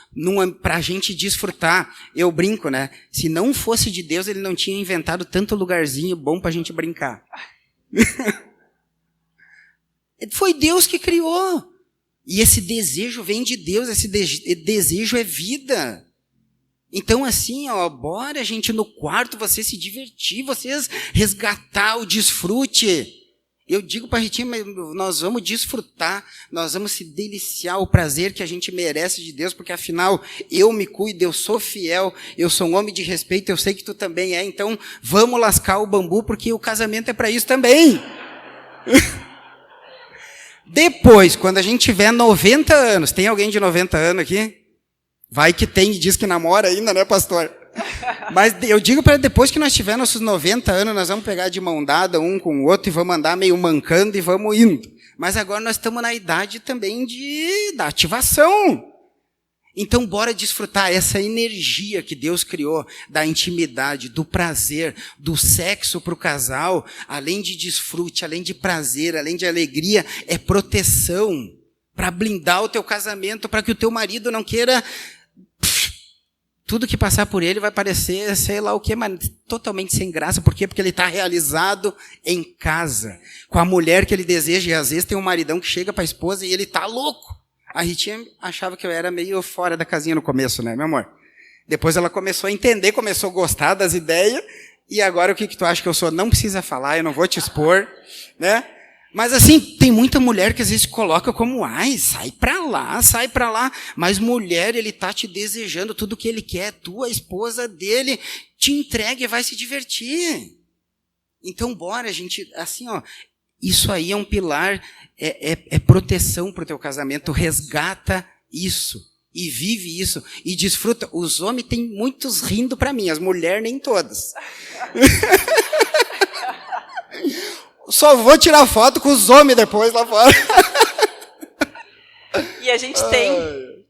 para a gente desfrutar. Eu brinco, né? Se não fosse de Deus, ele não tinha inventado tanto lugarzinho bom para a gente brincar. Foi Deus que criou. E esse desejo vem de Deus, esse desejo é vida. Então assim, ó, bora gente no quarto, você se divertir, vocês resgatar o desfrute. Eu digo para a Ritinha, nós vamos desfrutar, nós vamos se deliciar o prazer que a gente merece de Deus, porque afinal eu me cuido, eu sou fiel, eu sou um homem de respeito, eu sei que tu também é, então vamos lascar o bambu, porque o casamento é para isso também. Depois, quando a gente tiver 90 anos, tem alguém de 90 anos aqui? Vai que tem e diz que namora ainda, né, pastor? Mas eu digo para depois que nós tiver nossos 90 anos, nós vamos pegar de mão dada um com o outro e vamos andar meio mancando e vamos indo. Mas agora nós estamos na idade também da ativação. Então, bora desfrutar essa energia que Deus criou da intimidade, do prazer, do sexo para o casal, além de desfrute, além de prazer, além de alegria, é proteção para blindar o teu casamento, para que o teu marido não queira... Tudo que passar por ele vai parecer, sei lá o que, mas totalmente sem graça. Por quê? Porque ele está realizado em casa, com a mulher que ele deseja. E às vezes tem um maridão que chega para a esposa e ele está louco. A Ritinha achava que eu era meio fora da casinha no começo, né, meu amor? Depois ela começou a entender, começou a gostar das ideias. E agora o que tu acha que eu sou? Não precisa falar, eu não vou te expor, né? Mas assim, tem muita mulher que às vezes coloca como, ai, sai pra lá. Mas mulher, ele tá te desejando tudo que ele quer. Tu, a esposa dele, te entrega e vai se divertir. Então, bora, gente, assim, ó, isso aí é um pilar, é proteção pro teu casamento. Resgata isso e vive isso e desfruta. Os homens têm muitos rindo pra mim, as mulheres nem todas. Só vou tirar foto com os homens depois lá fora. E a gente tem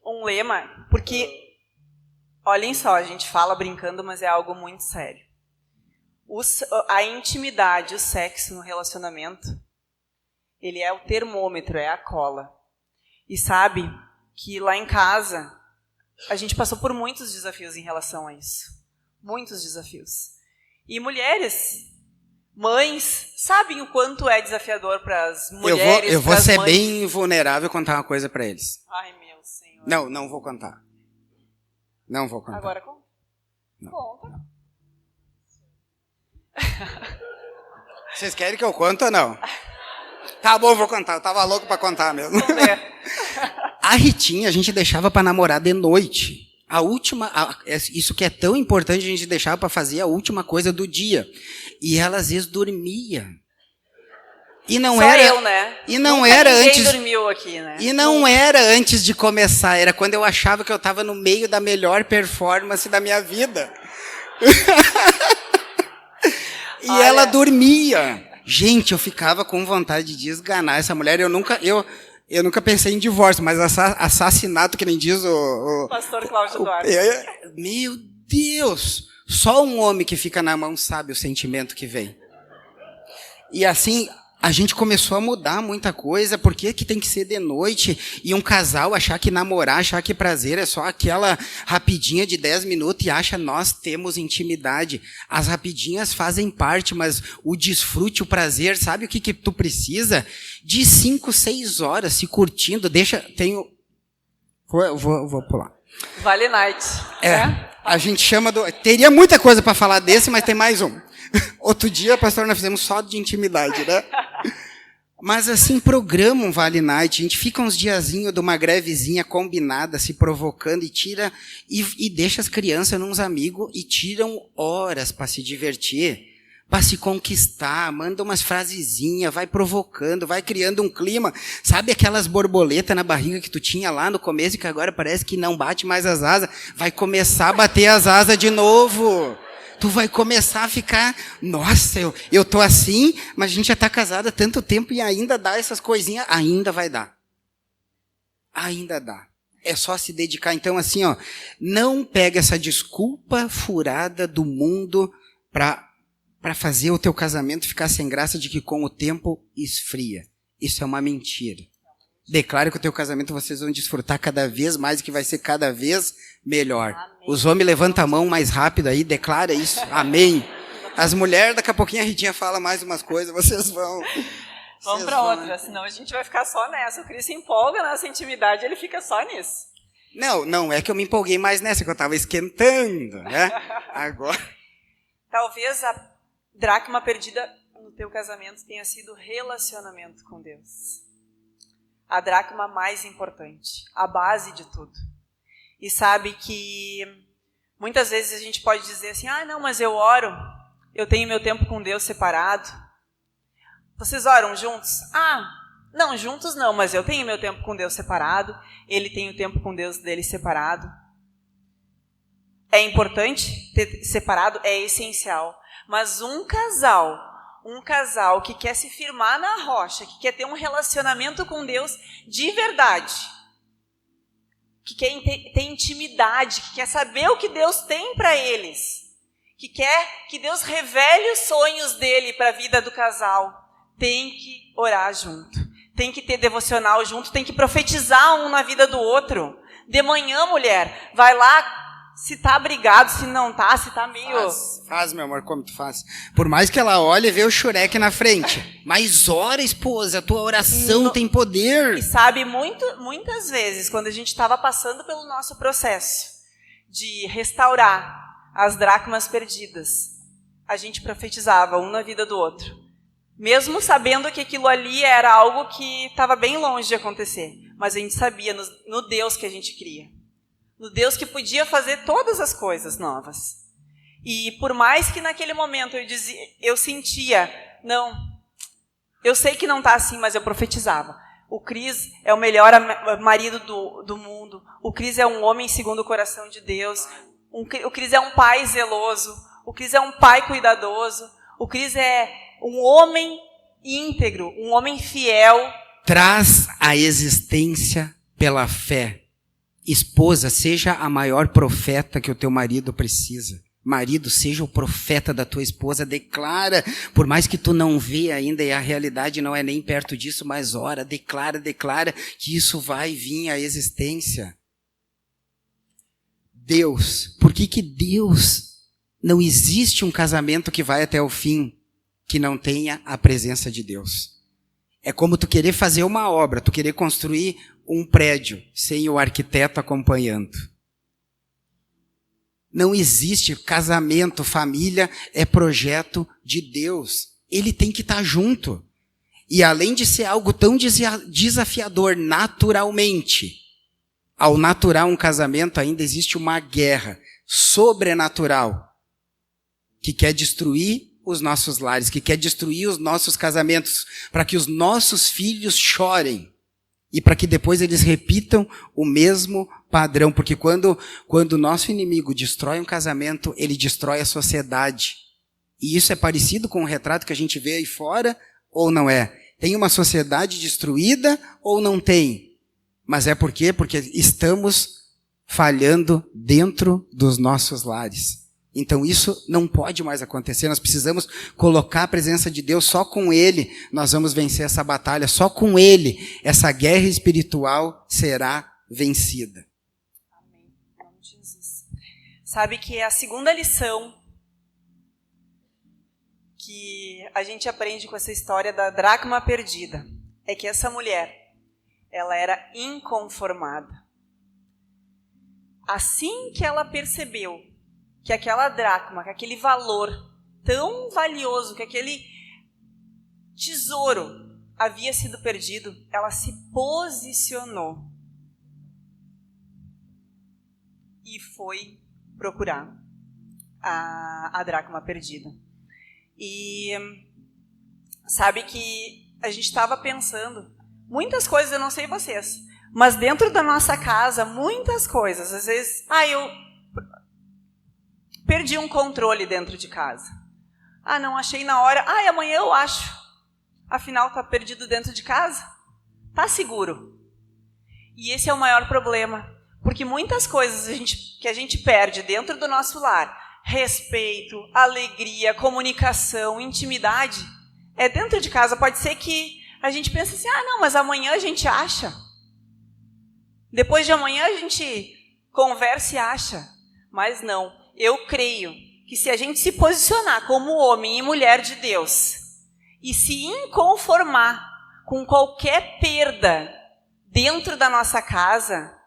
um lema, porque, olhem só, a gente fala brincando, mas é algo muito sério. A intimidade, o sexo no relacionamento, ele é o termômetro, é a cola. E sabe que lá em casa a gente passou por muitos desafios em relação a isso. Muitos desafios. E mulheres, mães, sabem o quanto é desafiador para as mulheres. Eu vou ser mães. bem vulnerável e contar uma coisa para eles. Ai, meu Senhor. Não vou contar. Não vou contar. Agora conta. Não. Conta. Vocês querem que eu conte ou não? Tá bom, vou contar. Eu tava louco pra contar mesmo. A Ritinha a gente deixava pra namorar de noite. Isso que é tão importante, a gente deixava pra fazer a última coisa do dia. E ela às vezes dormia. E não Só era, eu, né? E não Nunca era ninguém antes. dormiu aqui, né? E não era antes de começar, era quando eu achava que eu estava no meio da melhor performance da minha vida. E Olha. ela dormia. Gente, eu ficava com vontade de esganar essa mulher. Eu nunca pensei em divórcio, mas assassinato, que nem diz o Pastor Cláudio Duarte. Meu Deus! Só um homem que fica na mão sabe o sentimento que vem. E assim, a gente começou a mudar muita coisa. Por que tem que ser de noite? E um casal achar que namorar, achar que prazer é só aquela rapidinha de 10 minutos e acha nós temos intimidade. As rapidinhas fazem parte, mas o desfrute, o prazer, sabe o que tu precisa? De 5, 6 horas se curtindo. Vou pular. Vale Night. A gente chama Teria muita coisa para falar desse, mas tem mais um. Outro dia, pastor, nós fizemos só de intimidade, né? Mas assim, programa um Vale Night, a gente fica uns diazinhos de uma grevezinha combinada, se provocando, e tira, e deixa as crianças nos amigos, e tiram horas para se divertir, para se conquistar, manda umas frasezinhas, vai provocando, vai criando um clima. Sabe aquelas borboletas na barriga que tu tinha lá no começo, que agora parece que não bate mais as asas? Vai começar a bater as asas de novo. Tu vai começar a ficar, nossa, eu tô assim, mas a gente já tá casado há tanto tempo e ainda dá essas coisinhas, ainda vai dar. Ainda dá. É só se dedicar. Então, assim, não pega essa desculpa furada do mundo para fazer o teu casamento ficar sem graça de que com o tempo esfria. Isso é uma mentira. Declare que o teu casamento vocês vão desfrutar cada vez mais e que vai ser cada vez melhor. Amém. Os homens levantam a mão mais rápido aí, declara isso. Amém. As mulheres, daqui a pouquinho a Ritinha fala mais umas coisas, vocês vão... Vamos para outra, senão a gente vai ficar só nessa. O Cris se empolga nessa intimidade, ele fica só nisso. Não é que eu me empolguei mais nessa, que eu estava esquentando, né? Agora... Talvez a dracma perdida no teu casamento tenha sido relacionamento com Deus. A dracma mais importante, a base de tudo. E sabe que muitas vezes a gente pode dizer assim, não, mas eu oro, eu tenho meu tempo com Deus separado. Vocês oram juntos? Não, juntos não, mas eu tenho meu tempo com Deus separado, ele tem o tempo com Deus dele separado. É importante ter separado, é essencial. Mas um casal que quer se firmar na rocha, que quer ter um relacionamento com Deus de verdade, que quer ter intimidade, que quer saber o que Deus tem para eles, que quer que Deus revele os sonhos dele para a vida do casal, tem que orar junto, tem que ter devocional junto, tem que profetizar um na vida do outro. De manhã, mulher, vai lá, se tá brigado, se não tá, se tá meio... Faz, meu amor, como tu faz. Por mais que ela olhe e vê o xureque na frente. Mas ora, esposa, a tua oração tem poder. E sabe, muitas vezes, quando a gente estava passando pelo nosso processo de restaurar as dracmas perdidas, a gente profetizava um na vida do outro. Mesmo sabendo que aquilo ali era algo que estava bem longe de acontecer. Mas a gente sabia no Deus que a gente cria. No Deus que podia fazer todas as coisas novas. E por mais que naquele momento eu sentia, não, eu sei que não está assim, mas eu profetizava. O Cris é o melhor marido do mundo. O Cris é um homem segundo o coração de Deus. O Cris é um pai zeloso. O Cris é um pai cuidadoso. O Cris é um homem íntegro, um homem fiel. Traz a existência pela fé. Esposa, seja a maior profeta que o teu marido precisa. Marido, seja o profeta da tua esposa, declara, por mais que tu não vê ainda, e a realidade não é nem perto disso, mas ora, declara que isso vai vir à existência. Deus, por que Deus não existe um casamento que vai até o fim que não tenha a presença de Deus? É como tu querer fazer uma obra, tu querer construir um prédio sem o arquiteto acompanhando. Não existe casamento, família, é projeto de Deus. Ele tem que estar junto. E além de ser algo tão desafiador naturalmente, ao natural um casamento ainda existe uma guerra sobrenatural que quer destruir os nossos lares, que quer destruir os nossos casamentos, para que os nossos filhos chorem e para que depois eles repitam o mesmo padrão, porque quando o nosso inimigo destrói um casamento, ele destrói a sociedade. E isso é parecido com o retrato que a gente vê aí fora, ou não é? Tem uma sociedade destruída ou não tem? Mas é por quê? Porque estamos falhando dentro dos nossos lares. Então isso não pode mais acontecer, nós precisamos colocar a presença de Deus, só com Ele nós vamos vencer essa batalha, só com Ele essa guerra espiritual será vencida. Amém. Em nome de Jesus. Sabe que a segunda lição que a gente aprende com essa história da dracma perdida é que essa mulher, ela era inconformada. Assim que ela percebeu que aquela dracma, que aquele valor tão valioso, que aquele tesouro havia sido perdido, ela se posicionou e foi procurar a dracma perdida. E sabe que a gente estava pensando, muitas coisas, eu não sei vocês, mas dentro da nossa casa, muitas coisas, às vezes, eu perdi um controle dentro de casa. Não achei na hora. Amanhã eu acho. Afinal, está perdido dentro de casa? Está seguro. E esse é o maior problema. Porque muitas coisas que a gente perde dentro do nosso lar, respeito, alegria, comunicação, intimidade, é dentro de casa. Pode ser que a gente pense assim, não, mas amanhã a gente acha. Depois de amanhã a gente conversa e acha. Mas não. Eu creio que se a gente se posicionar como homem e mulher de Deus e se inconformar com qualquer perda dentro da nossa casa,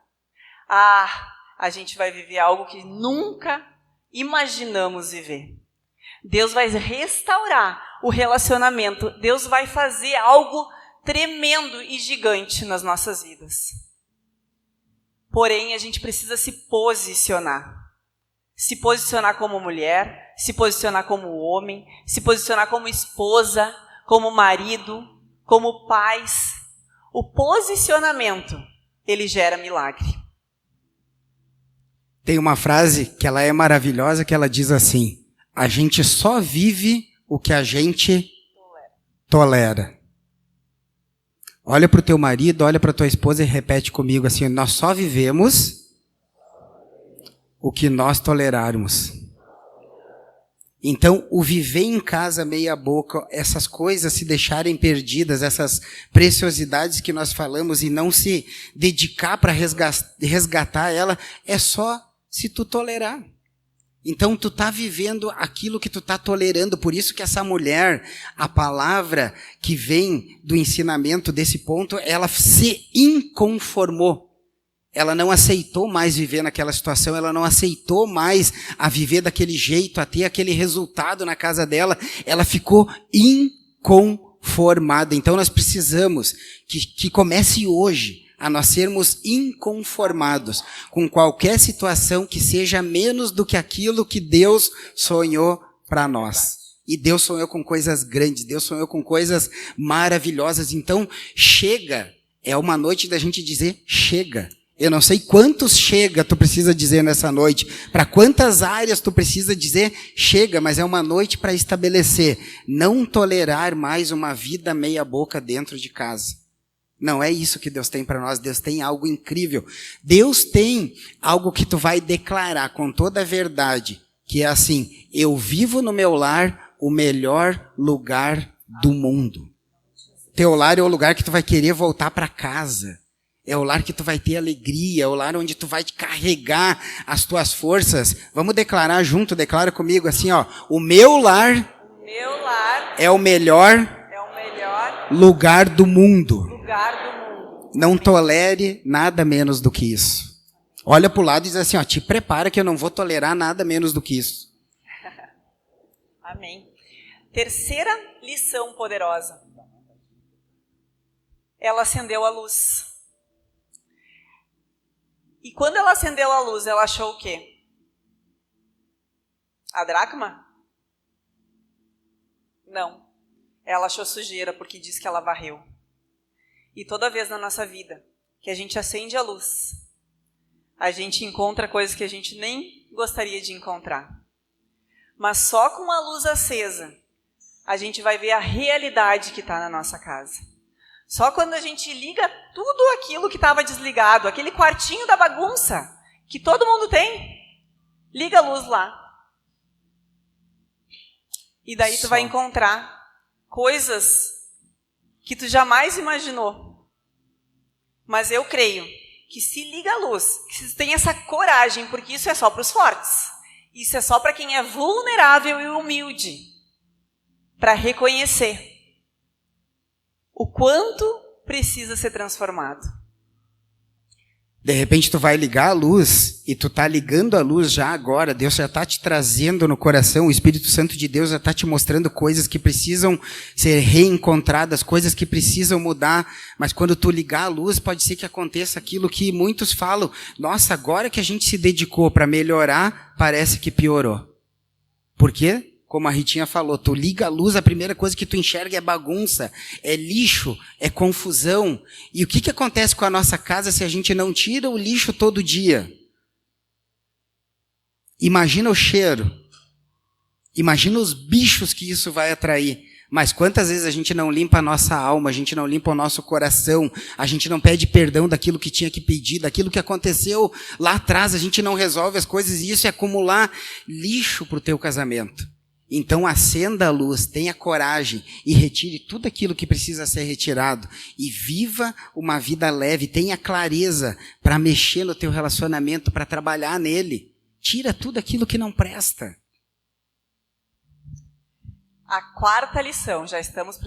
a gente vai viver algo que nunca imaginamos viver. Deus vai restaurar o relacionamento. Deus vai fazer algo tremendo e gigante nas nossas vidas. Porém, a gente precisa se posicionar. Se posicionar como mulher, se posicionar como homem, se posicionar como esposa, como marido, como pais. O posicionamento, ele gera milagre. Tem uma frase que ela é maravilhosa, que ela diz assim: a gente só vive o que a gente tolera. Olha para o teu marido, olha para a tua esposa e repete comigo assim: nós só vivemos o que nós tolerarmos. Então, o viver em casa meia boca, essas coisas se deixarem perdidas, essas preciosidades que nós falamos e não se dedicar para resgatar ela, é só se tu tolerar. Então, tu tá vivendo aquilo que tu tá tolerando. Por isso que essa mulher, a palavra que vem do ensinamento desse ponto, ela se inconformou. Ela não aceitou mais viver naquela situação, ela não aceitou mais a viver daquele jeito, a ter aquele resultado na casa dela. Ela ficou inconformada. Então nós precisamos que comece hoje a nós sermos inconformados com qualquer situação que seja menos do que aquilo que Deus sonhou para nós. E Deus sonhou com coisas grandes, Deus sonhou com coisas maravilhosas. Então chega, é uma noite da gente dizer chega. Eu não sei quantos chega tu precisa dizer nessa noite, para quantas áreas tu precisa dizer chega, mas é uma noite para estabelecer, não tolerar mais uma vida meia boca dentro de casa. Não é isso que Deus tem para nós, Deus tem algo incrível. Deus tem algo que tu vai declarar com toda a verdade, que é assim: eu vivo no meu lar o melhor lugar do mundo. Teu lar é o lugar que tu vai querer voltar para casa. É o lar que tu vai ter alegria, é o lar onde tu vai carregar as tuas forças. Vamos declarar junto, declara comigo assim, ó: o meu lar é o melhor lugar do mundo. Não tolere nada menos do que isso. Olha para o lado e diz assim, ó: te prepara que eu não vou tolerar nada menos do que isso. Amém. Terceira lição poderosa. Ela acendeu a luz. E quando ela acendeu a luz, ela achou o quê? A dracma? Não. Ela achou sujeira, porque diz que ela varreu. E toda vez na nossa vida que a gente acende a luz, a gente encontra coisas que a gente nem gostaria de encontrar. Mas só com a luz acesa, a gente vai ver a realidade que está na nossa casa. Só quando a gente liga tudo aquilo que estava desligado, aquele quartinho da bagunça que todo mundo tem, liga a luz lá. E daí tu vai encontrar coisas que tu jamais imaginou. Mas eu creio que se liga a luz, que se tem essa coragem, porque isso é só para os fortes. Isso é só para quem é vulnerável e humilde, para reconhecer o quanto precisa ser transformado. De repente tu vai ligar a luz e tu tá ligando a luz já agora. Deus já está te trazendo no coração, o Espírito Santo de Deus já está te mostrando coisas que precisam ser reencontradas, coisas que precisam mudar. Mas quando tu ligar a luz, pode ser que aconteça aquilo que muitos falam: nossa, agora que a gente se dedicou para melhorar, parece que piorou. Por quê? Como a Ritinha falou, tu liga a luz, a primeira coisa que tu enxerga é bagunça, é lixo, é confusão. E o que acontece com a nossa casa se a gente não tira o lixo todo dia? Imagina o cheiro. Imagina os bichos que isso vai atrair. Mas quantas vezes a gente não limpa a nossa alma, a gente não limpa o nosso coração, a gente não pede perdão daquilo que tinha que pedir, daquilo que aconteceu lá atrás, a gente não resolve as coisas, e isso é acumular lixo para o teu casamento. Então acenda a luz, tenha coragem e retire tudo aquilo que precisa ser retirado. E viva uma vida leve, tenha clareza para mexer no teu relacionamento, para trabalhar nele. Tira tudo aquilo que não presta. A quarta lição, já estamos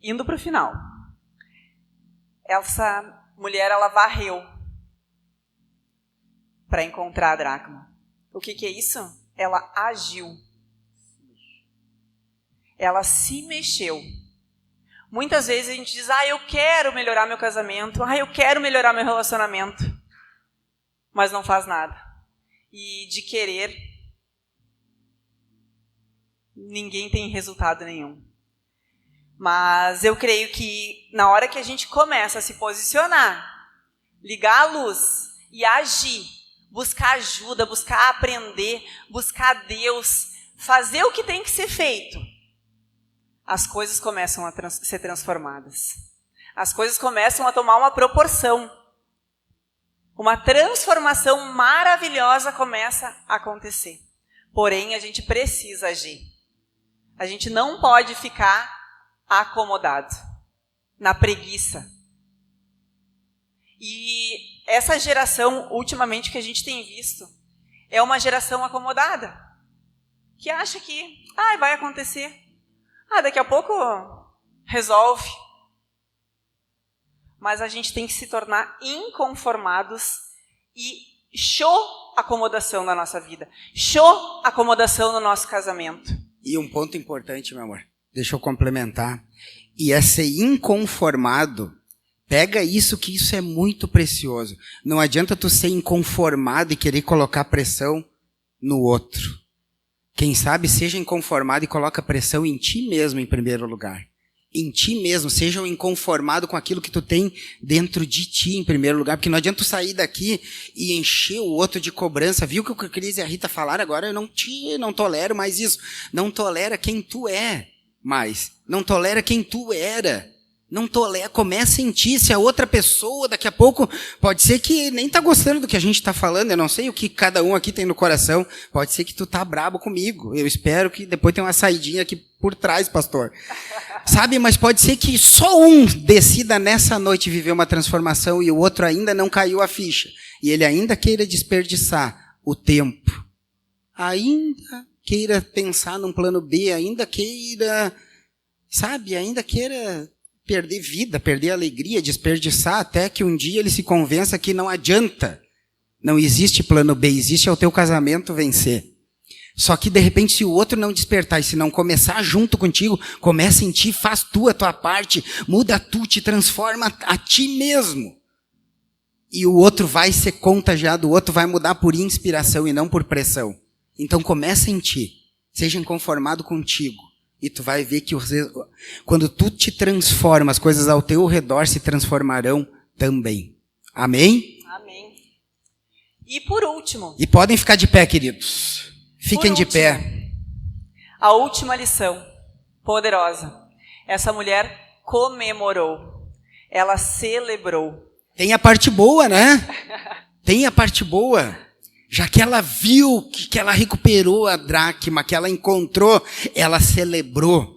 indo para o final. Essa mulher, ela varreu para encontrar a dracma. O que é isso? Ela agiu. Ela se mexeu. Muitas vezes a gente diz: eu quero melhorar meu casamento, eu quero melhorar meu relacionamento, mas não faz nada. E de querer, ninguém tem resultado nenhum. Mas eu creio que na hora que a gente começa a se posicionar, ligar a luz e agir, buscar ajuda, buscar aprender, buscar Deus, fazer o que tem que ser feito, as coisas começam a ser transformadas. As coisas começam a tomar uma proporção. Uma transformação maravilhosa começa a acontecer. Porém, a gente precisa agir. A gente não pode ficar acomodado, na preguiça. E essa geração, ultimamente, que a gente tem visto, é uma geração acomodada, que acha que vai acontecer. Daqui a pouco resolve. Mas a gente tem que se tornar inconformados e show acomodação na nossa vida. Show acomodação no nosso casamento. E um ponto importante, meu amor, deixa eu complementar. E é ser inconformado. Pega isso, que isso é muito precioso. Não adianta tu ser inconformado e querer colocar pressão no outro. Quem sabe seja inconformado e coloca pressão em ti mesmo em primeiro lugar. Em ti mesmo, seja inconformado com aquilo que tu tem dentro de ti em primeiro lugar, porque não adianta tu sair daqui e encher o outro de cobrança. Viu o que o Cris e a Rita falaram agora? Eu não tolero mais isso. Não tolera quem tu é mais. Não tolera quem tu era. Não tolera, começa a sentir. Se a outra pessoa, daqui a pouco, pode ser que nem tá gostando do que a gente tá falando, eu não sei o que cada um aqui tem no coração, pode ser que tu tá brabo comigo, eu espero que depois tenha uma saidinha aqui por trás, pastor. Sabe, mas pode ser que só um decida nessa noite viver uma transformação e o outro ainda não caiu a ficha. E ele ainda queira desperdiçar o tempo. Ainda queira pensar num plano B, ainda queira, sabe, ainda queira perder vida, perder alegria, desperdiçar até que um dia ele se convença que não adianta. Não existe plano B, existe o teu casamento vencer. Só que, de repente, se o outro não despertar e se não começar junto contigo, começa em ti, faz tu a tua parte, muda tu, te transforma a ti mesmo. E o outro vai ser contagiado, o outro vai mudar por inspiração e não por pressão. Então, começa em ti, seja inconformado contigo. E tu vai ver que quando tu te transforma, as coisas ao teu redor se transformarão também. Amém? Amém. E por último. E podem ficar de pé, queridos. Fiquem de pé. A última lição, poderosa. Essa mulher comemorou. Ela celebrou. Tem a parte boa, né? Tem a parte boa. Já que ela viu que ela recuperou a dracma, que ela encontrou, ela celebrou.